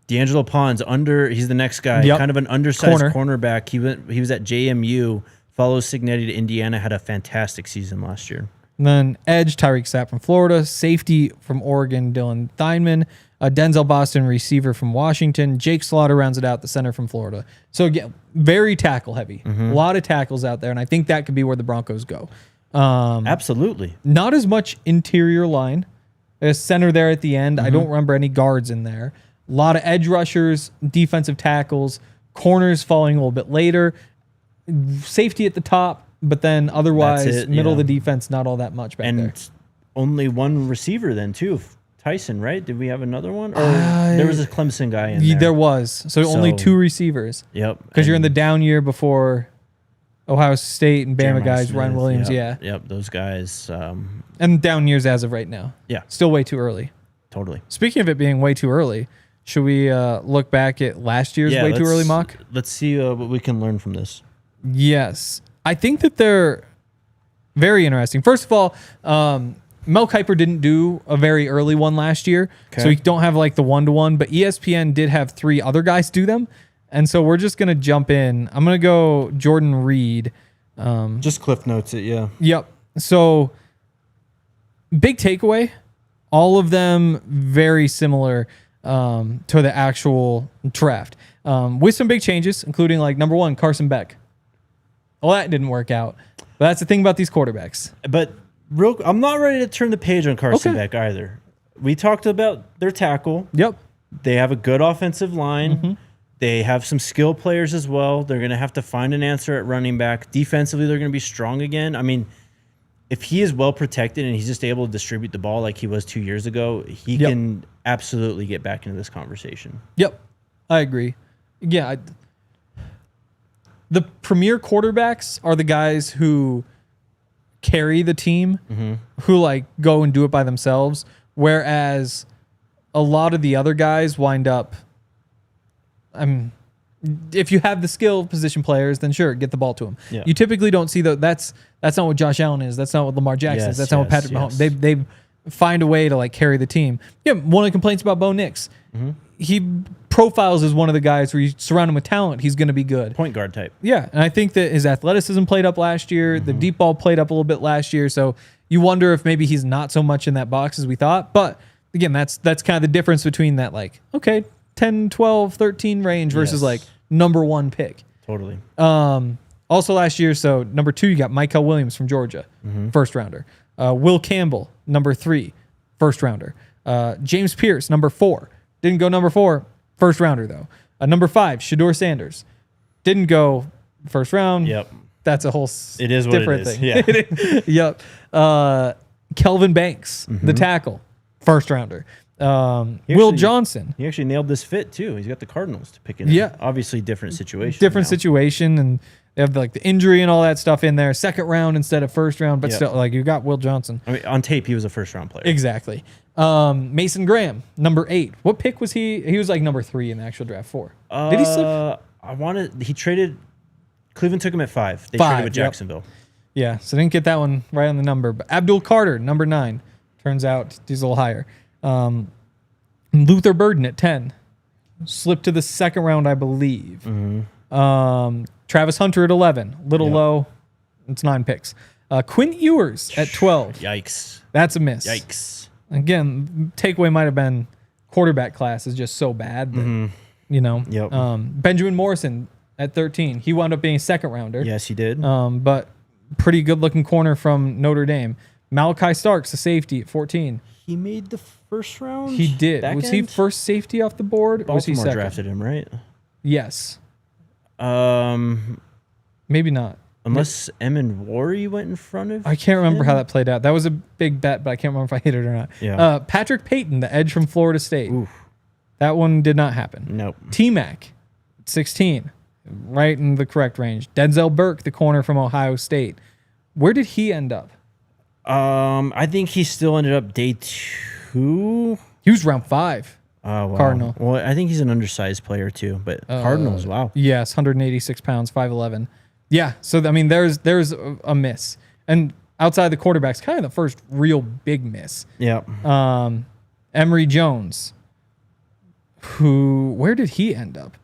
D'Angelo Pons he's the next guy. Kind of an undersized cornerback. He was at JMU, follows Signetti to Indiana, had a fantastic season last year. And then edge, Tyreek Sapp from Florida. Safety from Oregon, Dylan Theinman. Denzel Boston, receiver from Washington. Jake Slaughter rounds it out, the center from Florida. So again, very tackle heavy. A lot of tackles out there, and I think that could be where the Broncos go. Absolutely. Not as much interior line. There's center there at the end. I don't remember any guards in there. A lot of edge rushers, defensive tackles, corners falling a little bit later. Safety at the top, but then otherwise, middle of the defense, not all that much back there. And only one receiver then, too. Tyson, right? Did we have another one? Or there was a Clemson guy in there. There was. So only 2 receivers. Yep. Because you're in the down year before Ohio State and Bama guys, Smith, Ryan Williams, Yep, those guys. And down years as of right now. Yeah. Still way too early. Totally. Speaking of it being way too early, should we look back at last year's way too early mock? Let's see what we can learn from this. Yes. I think that they're very interesting. First of all, Mel Kiper didn't do a very early one last year, so we don't have like the 1-to-1, but ESPN did have 3 other guys do them. And so we're just going to jump in. I'm going to go Jordan Reed. Just cliff notes it, yeah. Yep. So big takeaway, all of them very similar to the actual draft, with some big changes, including like number 1, Carson Beck. Well, that didn't work out. But that's the thing about these quarterbacks. But I'm not ready to turn the page on Carson Beck either. We talked about their tackle. Yep. They have a good offensive line. They have some skill players as well. They're going to have to find an answer at running back. Defensively, they're going to be strong again. I mean, if he is well protected and he's just able to distribute the ball like he was 2 years ago, he can absolutely get back into this conversation. Yep. I agree. Yeah. The premier quarterbacks are the guys who carry the team, who like go and do it by themselves, whereas a lot of the other guys wind up, if you have the skill position players, then sure, get the ball to them. Yeah. You typically don't see that's not what Josh Allen is. That's not what Lamar Jackson is. That's not what Patrick Mahomes. They find a way to like carry the team. Yeah, one of the complaints about Bo Nix, he profiles as one of the guys where you surround him with talent, he's going to be good. Point guard type. Yeah, and I think that his athleticism played up last year. The deep ball played up a little bit last year. So you wonder if maybe he's not so much in that box as we thought. But again, that's kind of the difference between that, like, okay, 10, 12, 13 range versus like number 1 pick. Totally. Also last year, so number 2, you got Michael Williams from Georgia, first rounder. Will Campbell, number 3, first rounder. James Pierce, number 4. Didn't go number 4, first rounder though. Number 5, Shador Sanders. Didn't go first round. Yep. That's a whole different thing. Yeah. Yep. Kelvin Banks, the tackle, first rounder. Will Johnson. He actually nailed this fit too. He's got the Cardinals to pick in. Yeah. Obviously different situation. Situation, and they have like the injury and all that stuff in there. Second round instead of first round, but still, like, you got Will Johnson. I mean, on tape, he was a first round player. Exactly. Mason Graham, number 8. What pick was he? He was like number 3 in the actual draft. 4. Did he slip? He traded. Cleveland took him at 5. They 5, traded with Jacksonville. Yeah, so didn't get that one right on the number. But Abdul Carter, number 9. Turns out he's a little higher. Luther Burden at 10. Slipped to the second round, I believe. Travis Hunter at 11. Little low. It's 9 picks. Quinn Ewers at 12. Yikes. That's a miss. Yikes. Again, takeaway might have been quarterback class is just so bad that, you know. Yep. Benjamin Morrison at 13. He wound up being a second rounder. Yes, he did. But pretty good looking corner from Notre Dame. Malachi Starks, a safety at 14. He made the first round? He did. Back was end? he first safety off the board? Or was he Baltimore second? drafted him, right? Yes. Maybe not. Unless Emin Wari went in front of I can't remember him? how that played out. That was a big bet, but I can't remember if I hit it or not. Yeah. Patrick Payton, the edge from Florida State. Oof. That one did not happen. Nope. T-Mac, 16. Right in the correct range. Denzel Burke, the corner from Ohio State. Where did he end up? I think he still ended up day 2. He was round 5. Oh, wow. Cardinal. Well, I think he's an undersized player too, but Cardinals, wow. Yes, 186 pounds, 5'11". Yeah, so I mean, there's a miss, and outside the quarterbacks, kind of the first real big miss. Yeah. Emory Jones, where did he end up?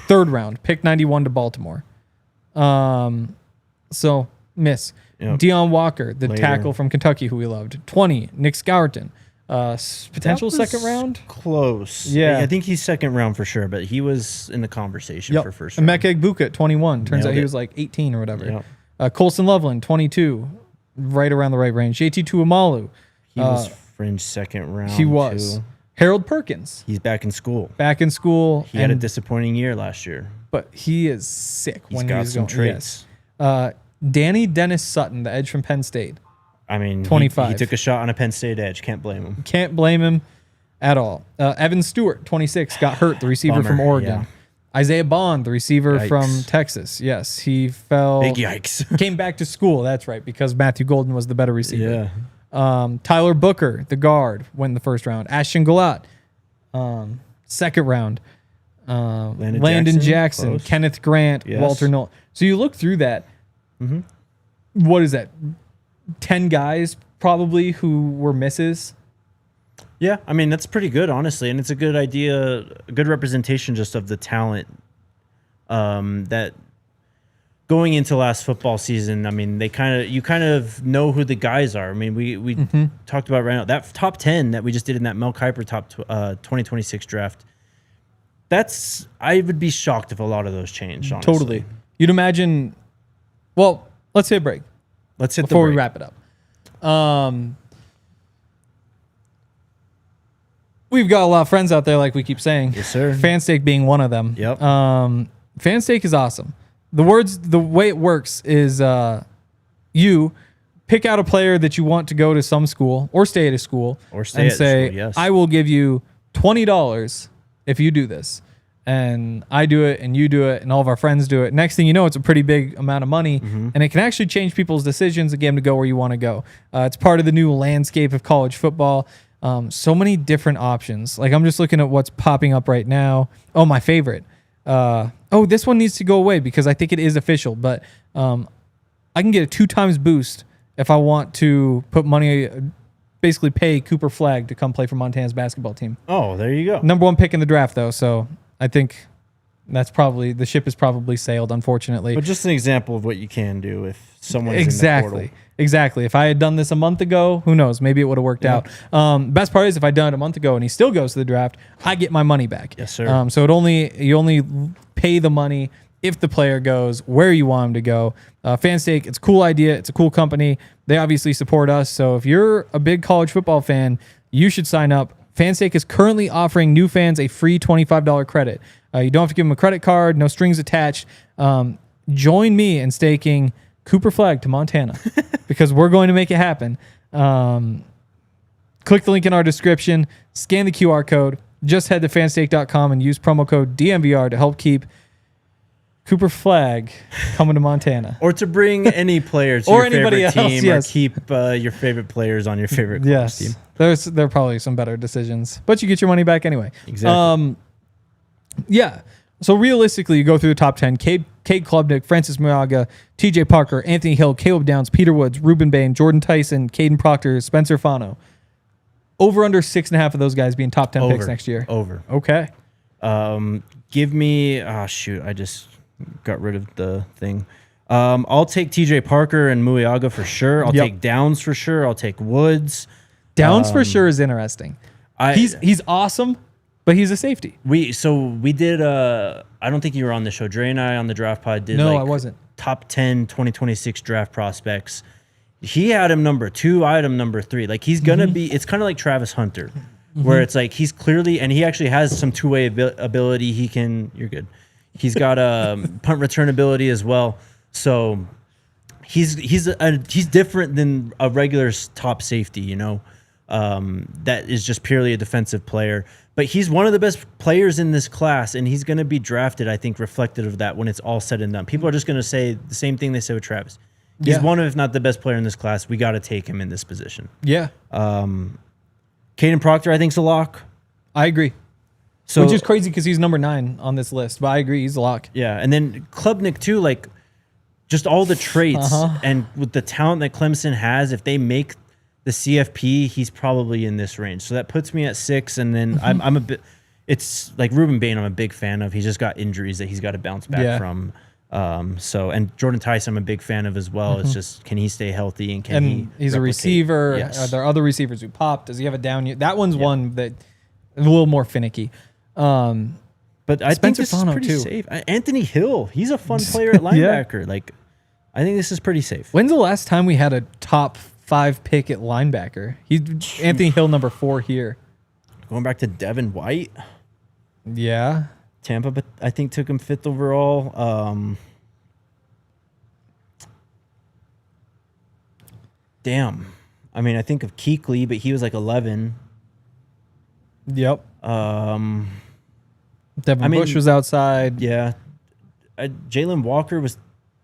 3rd round, pick 91 to Baltimore. So miss. Yep. Deion Walker, the Later. tackle from Kentucky who we loved. 20, Nick Scourton. Potential That was second round? Close. Yeah. I think he's second round for sure, but he was in the conversation for first round. Emeka Egbuka at 21. Turns out Nailed he it. was like 18 or whatever. Yep. Colson Loveland, 22. Right around the right range. JT Tuimalu. He was fringe second round. He was. Too. Harold Perkins. He's back in school. Back in school. He had a disappointing year last year. But he is sick He's when got he's some going. traits. Yes. Danny Dennis Sutton, the edge from Penn State. I mean, 25. He took a shot on a Penn State edge. Can't blame him. Can't blame him at all. Evan Stewart, 26, got hurt, the receiver Bummer, from Oregon. yeah. Isaiah Bond, the receiver Yikes. from Texas. Yes, he fell. Big yikes. Came back to school. That's right, because Matthew Golden was the better receiver. Yeah. Tyler Booker, the guard, went in the first round. Ashton Galat, second round. Landon Jackson, close. Kenneth Grant, Yes. Walter Nolan. So you look through that. Mm-hmm. What is that? 10 guys probably who were misses. Yeah, I mean, that's pretty good, honestly. And it's a good idea, a good representation just of the talent that going into last football season, I mean, you kind of know who the guys are. I mean, we talked about right now, that top 10 that we just did in that Mel Kiper 2026 draft. I would be shocked if a lot of those changed, honestly. Totally. You'd imagine, well, let's hit a break. Let's hit before the we break. wrap it up. We've got a lot of friends out there, like we keep saying. Yes, sir. Fanstake being one of them. Yep. Fanstake is awesome. The way it works is you pick out a player that you want to go to some school or stay at a school Or stay and at the say, school, yes. I will give you $20 if you do this. And I do it and you do it and all of our friends do it. Next thing you know, it's a pretty big amount of money and it can actually change people's decisions again to go where you want to go. It's part of the new landscape of college football. So many different options. Like I'm just looking at what's popping up right now. Oh, my favorite. This one needs to go away because I think it is official, but I can get a 2 times boost if I want to put money, basically pay Cooper Flagg to come play for Montana's basketball team. Oh, there you go. Number 1 pick in the draft, though, so I think that's probably the ship has probably sailed, unfortunately. But just an example of what you can do if someone's in the portal. Exactly. If I had done this a month ago, who knows? Maybe it would have worked out. Best part is if I'd done it a month ago and he still goes to the draft, I get my money back. Yes, sir. So you only pay the money if the player goes where you want him to go. Fanstake, it's a cool idea. It's a cool company. They obviously support us. So if you're a big college football fan, you should sign up. Fanstake is currently offering new fans a free $25 credit. You don't have to give them a credit card, no strings attached. Join me in staking Cooper Flagg to Montana because we're going to make it happen. Click the link in our description, scan the QR code, just head to fanstake.com and use promo code DNVR to help keep Cooper Flagg coming to Montana. Or to bring any player to Or your anybody favorite else, team, yes. or keep your favorite players on your favorite club's team. There are probably some better decisions, but you get your money back anyway. Exactly. So realistically, you go through the top 10. Cade Klubnik, Francis Muaga, TJ Parker, Anthony Hill, Caleb Downs, Peter Woods, Ruben Bain, Jordan Tyson, Caden Proctor, Spencer Fano. Over under 6.5 of those guys being top 10 picks next year. Over. Okay. Give me... I just got rid of the thing. I'll take TJ Parker and Muiaga for sure. I'll take Downs for sure. I'll take Woods. Downs for sure is interesting. He's awesome, but he's a safety. We did I don't think you were on the show. Dre and I on the draft pod did I wasn't. Top 10 2026 draft prospects. He had him number 2, I had him number 3. Like he's gonna be, it's kind of like Travis Hunter, where it's like he's clearly, and he actually has some two-way ability. You're good. He's got a punt return ability as well. So he's different than a regular top safety, you know, that is just purely a defensive player. But he's one of the best players in this class, and he's going to be drafted, I think, reflective of that when it's all said and done. People are just going to say the same thing they said with Travis. He's one of, if not the best player in this class. We got to take him in this position. Yeah. Caden Proctor, I think, is a lock. I agree. So, which is crazy because he's number 9 on this list, but I agree, he's a lock. Yeah, and then Klubnik too, like just all the traits and with the talent that Clemson has, if they make the CFP, he's probably in this range. So that puts me at 6, and then I'm a bit. It's like Ruben Bain. I'm a big fan of. He's just got injuries that he's got to bounce back from. So, and Jordan Tyson, I'm a big fan of as well. It's just, can he stay healthy and can he's replicate? a receiver. Yes. Are there other receivers who pop? Does he have a down year? That one's one that a little more finicky. But I think this is pretty safe. Anthony Hill, he's a fun player at linebacker. Like, I think this is pretty safe. When's the last time we had a top 5 pick at linebacker? Anthony Hill, number 4 here. Going back to Devin White. Yeah. Tampa, but I think took him 5th overall. Damn. I mean, I think of Kuechly, but he was like 11. Yep. Devin Bush was outside. Yeah. Jalen Walker was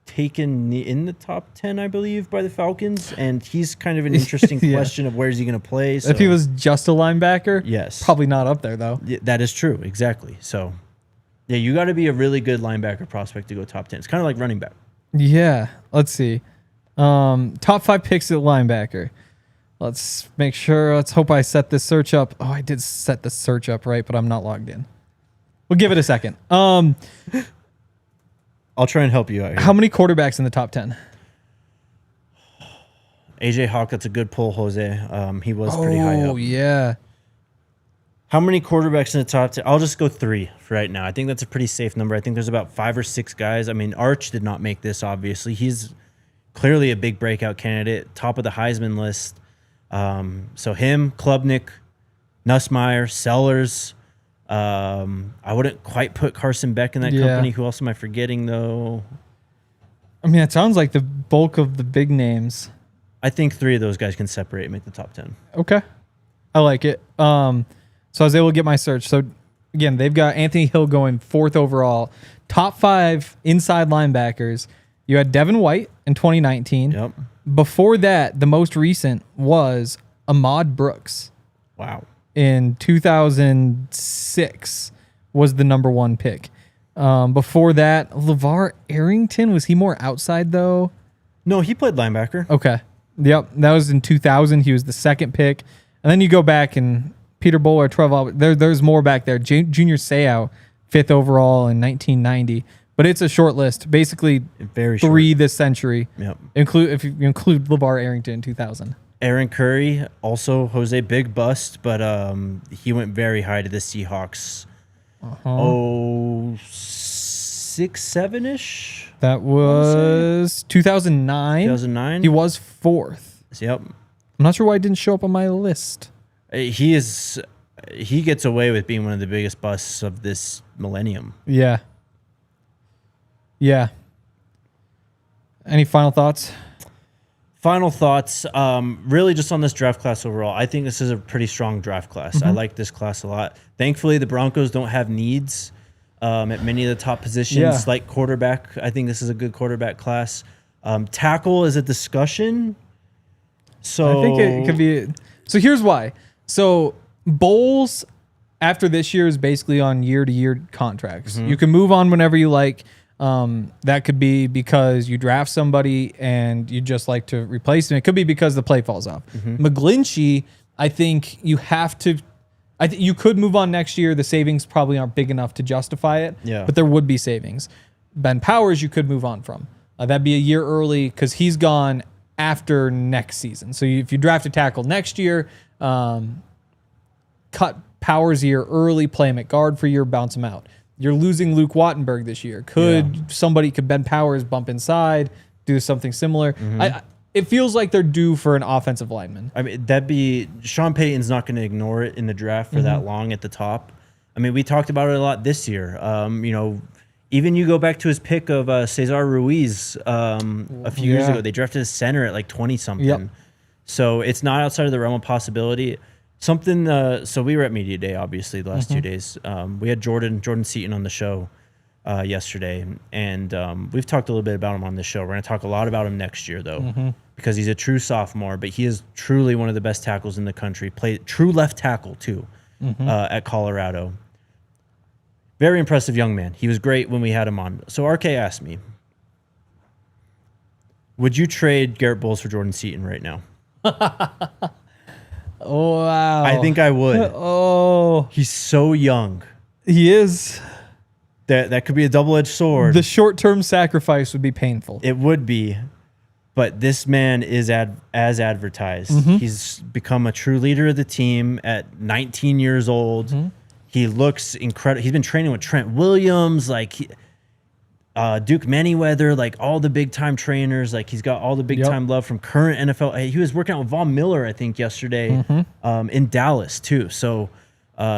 taken in the top 10, I believe, by the Falcons, and he's kind of an interesting question of where is he going to play. So. If he was just a linebacker, yes, probably not up there though. Yeah, that is true, exactly. So, yeah, you got to be a really good linebacker prospect to go top 10. It's kind of like running back. Yeah, let's see. Top 5 picks at linebacker. Let's make sure. Let's hope I set this search up. Oh, I did set the search up right, but I'm not logged in. We'll give it a second. I'll try and help you out here. How many quarterbacks in the top 10? AJ Hawk, that's a good pull, Jose. He was pretty high up. Oh, yeah. How many quarterbacks in the top 10? I'll just go 3 for right now. I think that's a pretty safe number. I think there's about 5 or 6 guys. I mean, Arch did not make this, obviously. He's clearly a big breakout candidate, top of the Heisman list. So him, Klubnik, Nussmeier, Sellers. I wouldn't quite put Carson Beck in that company. Who else am I forgetting, though? I mean, it sounds like the bulk of the big names. I think 3 of those guys can separate and make the top 10. Okay. I like it. So I was able to get my search. So, again, they've got Anthony Hill going 4th overall. Top 5 inside linebackers. You had Devin White in 2019. Yep. Before that, the most recent was Ahmad Brooks. Wow. In 2006 was the number 1 pick. Before that, LeVar Arrington, was he more outside though? No, he played linebacker. Okay. Yep. That was in 2000. He was the 2nd pick. And then you go back and Peter Bowler, Trevor, there's more back there. Junior Seau, 5th overall in 1990. But it's a short list. Basically, very 3 short. This century. Yep. If you include LeVar Arrington in 2000. Aaron Curry, also Jose, big bust, but he went very high to the Seahawks. 6, 7-ish? That was 2009. 2009? He was 4th. Yep. I'm not sure why it didn't show up on my list. He gets away with being one of the biggest busts of this millennium. Yeah. Yeah. Any final thoughts? Final thoughts, really just on this draft class overall. I think this is a pretty strong draft class. I like this class a lot. Thankfully, the Broncos don't have needs at many of the top positions, like quarterback. I think this is a good quarterback class. Tackle is a discussion. So I think it could be. So here's why. So Bowles, after this year, is basically on year-to-year contracts. You can move on whenever you like. That could be because you draft somebody and you just like to replace them. It could be because the play falls off. McGlinchey, I think you have to. I think you could move on next year. The savings probably aren't big enough to justify it. Yeah. But there would be savings. Ben Powers, you could move on from. That'd be a year early because he's gone after next season. So if you draft a tackle next year, cut Powers a year early, play him at guard for a year, bounce him out. You're losing Luke Wattenberg this year. Could Ben Powers bump inside, do something similar? It feels like they're due for an offensive lineman. I mean, Sean Payton's not going to ignore it in the draft for that long at the top. I mean, we talked about it a lot this year. Even you go back to his pick of Cesar Ruiz a few years ago. They drafted a center at like 20-something. Yep. So it's not outside of the realm of possibility. Something. So we were at Media Day, obviously, the last 2 days. We had Jordan Seaton on the show yesterday, and we've talked a little bit about him on the show. We're going to talk a lot about him next year, though, because he's a true sophomore, but he is truly one of the best tackles in the country. Played true left tackle, too, at Colorado. Very impressive young man. He was great when we had him on. So RK asked me, would you trade Garrett Bowles for Jordan Seaton right now? Oh, wow. I think I would. Oh. He's so young. He is. That could be a double-edged sword. The short-term sacrifice would be painful. It would be. But this man is as advertised. He's become a true leader of the team at 19 years old. He looks incredible. He's been training with Trent Williams, like Duke Manyweather, like all the big-time trainers. Like he's got all the big-time love from current NFL. He was working out with Von Miller, I think, yesterday in Dallas too. So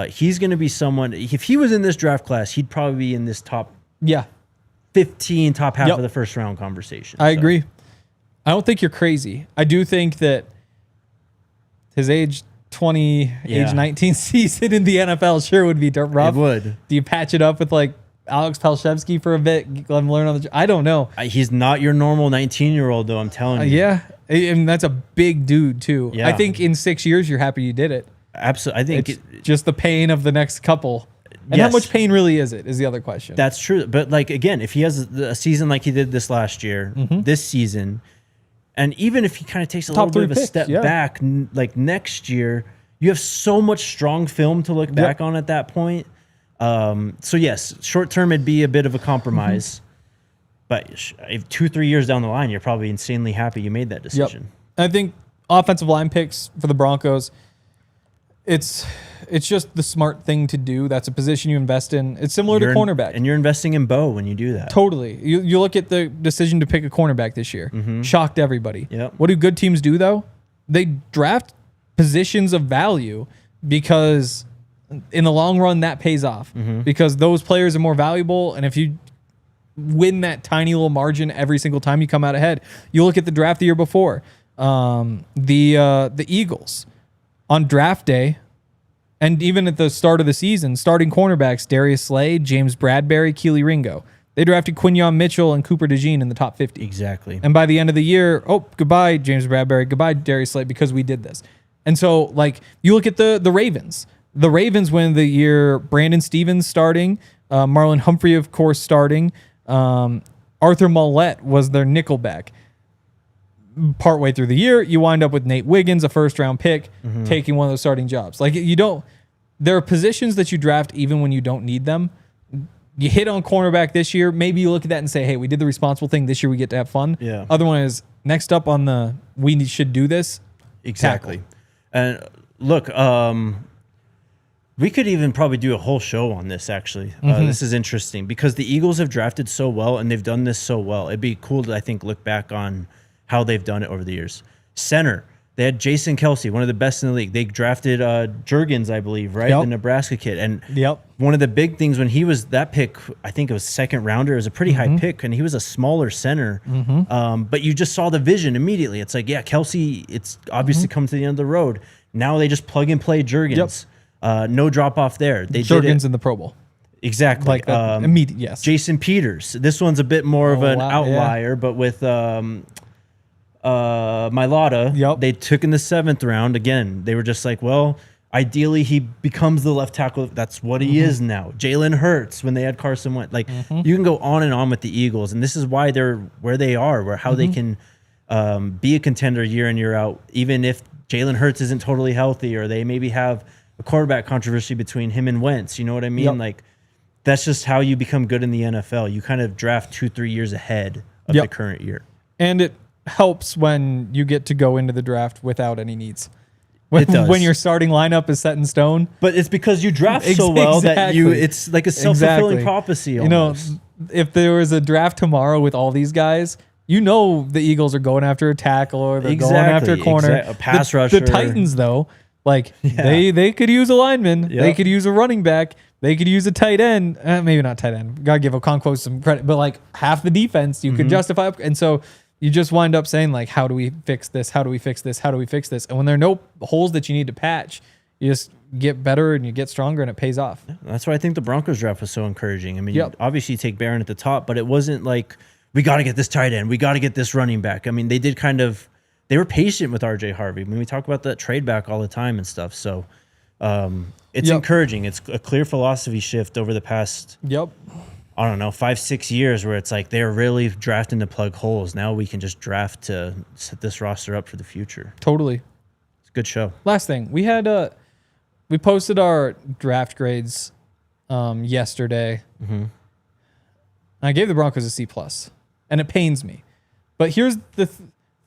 he's going to be someone. If he was in this draft class, he'd probably be in this top 15, top half of the first round conversation. I agree. I don't think you're crazy. I do think that his age 20, age 19 season in the NFL sure would be rough. It would. Do you patch it up with like Alex Palshevsky for a bit? Let him learn on the. I don't know. He's not your normal 19-year-old though. I'm telling you. Yeah, and that's a big dude too. Yeah. I think in 6 years you're happy you did it. Absolutely. I think it's just the pain of the next couple. And how much pain really is it is the other question. That's true. But like again, if he has a season like he did this last year, this season. And even if he kind of takes a little bit of a step back, like next year, you have so much strong film to look back on at that point. So yes, short term it'd be a bit of a compromise, but if 2-3 years down the line, you're probably insanely happy you made that decision. I think offensive line picks for the Broncos, it's just the smart thing to do. That's a position you invest in. It's similar to cornerback. And you're investing in Bo when you do that. Totally. You look at the decision to pick a cornerback this year. Shocked everybody. Yep. What do good teams do, though? They draft positions of value because in the long run, that pays off. Because those players are more valuable. And if you win that tiny little margin every single time you come out ahead, you look at the draft the year before. The Eagles on draft day, and even at the start of the season, starting cornerbacks, Darius Slade, James Bradbury, Keely Ringo. They drafted Quinyon Mitchell and Cooper DeJean in the top 50. Exactly. And by the end of the year, goodbye, James Bradbury, goodbye, Darius Slade, because we did this. And so, like, you look at the Ravens. The Ravens win the year, Brandon Stevens starting, Marlon Humphrey, of course, starting. Arthur Mollett was their nickelback. Partway through the year, you wind up with Nate Wiggins, a first-round pick, taking one of those starting jobs. Like, you don't... There are positions that you draft even when you don't need them. You hit on cornerback this year, maybe you look at that and say, hey, we did the responsible thing. This year we get to have fun. Yeah. Other one is, next up on the we should do this. Exactly. Tackle. And look, we could even probably do a whole show on this, actually. This is interesting because the Eagles have drafted so well and they've done this so well. It'd be cool to, I think, look back on how they've done it over the years. Center, they had Jason Kelsey, one of the best in the league. They drafted Juergens, I believe, right? The Nebraska kid. And one of the big things when he was that pick, I think it was second rounder, it was a pretty high pick, and he was a smaller center. But you just saw the vision immediately. It's like, yeah, Kelsey, it's obviously come to the end of the road. Now they just plug and play Juergens. No drop off there. They Juergens in the Pro Bowl. Exactly. Like immediate, yes. Jason Peters. This one's a bit more of an outlier, but with Mailata, they took in the 7th round. Again, they were just like, well, ideally he becomes the left tackle. That's what he is now. Jalen Hurts when they had Carson Wentz. Like you can go on and on with the Eagles, and this is why they're where they are, how they can be a contender year in, year out, even if Jalen Hurts isn't totally healthy or they maybe have a quarterback controversy between him and Wentz. You know what I mean? Like that's just how you become good in the NFL. You kind of draft 2-3 years ahead of the current year. And it helps when you get to go into the draft without any needs. When your starting lineup is set in stone. But it's because you draft so well that it's like a self-fulfilling prophecy almost. You know, if there was a draft tomorrow with all these guys, you know the Eagles are going after a tackle or they're going after a corner. A pass rusher. The Titans, though, like they could use a lineman. They could use a running back. They could use a tight end. Maybe not tight end. Got to give Okonkwo some credit. But like half the defense you could justify. And so you just wind up saying, like, how do we fix this? How do we fix this? How do we fix this? And when there are no holes that you need to patch, you just get better and you get stronger and it pays off. That's why I think the Broncos draft was so encouraging. I mean, obviously you take Barron at the top, but it wasn't like, we got to get this tight end. We got to get this running back. I mean, they did they were patient with RJ Harvey. I mean, we talk about that trade back all the time and stuff. So it's encouraging. It's a clear philosophy shift over the past I don't know, 5-6 years where it's like they're really drafting to plug holes. Now we can just draft to set this roster up for the future. Totally. It's a good show. Last thing, we had we posted our draft grades yesterday. And I gave the Broncos a C+, and it pains me. But here's the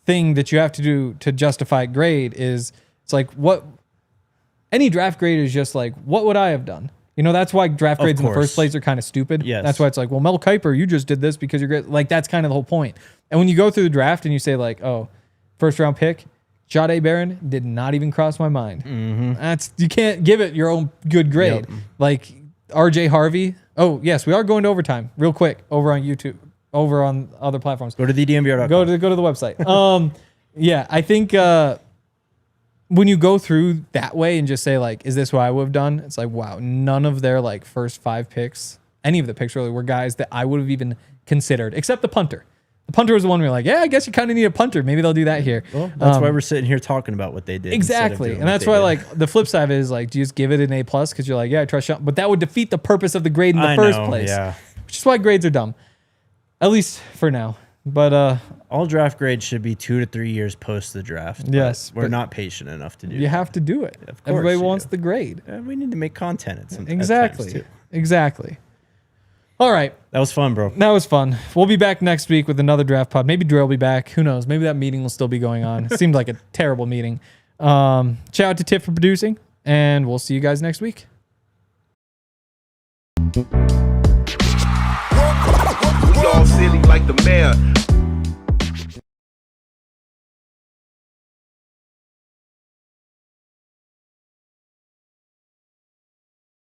thing that you have to do to justify grade is it's like what any draft grade is just like, what would I have done? That's why draft grades in the first place are kind of stupid. Yes. That's why it's like, well, Mel Kiper, you just did this because you're great. Like, that's kind of the whole point. And when you go through the draft and you say like, oh, first round pick, Jahdae Barron did not even cross my mind. Mm-hmm. You can't give it your own good grade. Yep. Like RJ Harvey. Oh, yes, we are going to overtime real quick over on YouTube, over on other platforms. Go to the DNVR.com. Go to the website. Yeah, I think when you go through that way and just say like, is this what I would have done? It's like, wow, none of their like first 5 picks, any of the picks really, were guys that I would have even considered, except the punter. The punter was the one where you're like, yeah, I guess you kind of need a punter. Maybe they'll do that here. Well, that's why we're sitting here talking about what they did. Exactly. And that's why like the flip side of it is like, do you just give it an A+ because you're like, yeah, I trust Sean. But that would defeat the purpose of the grade in the first place. Yeah. Which is why grades are dumb. At least for now. But all draft grades should be 2 to 3 years post the draft. Yes. We're not patient enough to do You have to do it. Of course everybody wants the grade. We need to make content at some Exactly. At times too. Exactly. All right. That was fun, bro. That was fun. We'll be back next week with another draft pod. Maybe Dre will be back. Who knows? Maybe that meeting will still be going on. It seemed like a terrible meeting. Shout out to Tiff for producing, and we'll see you guys next week. We all silly like the mayor.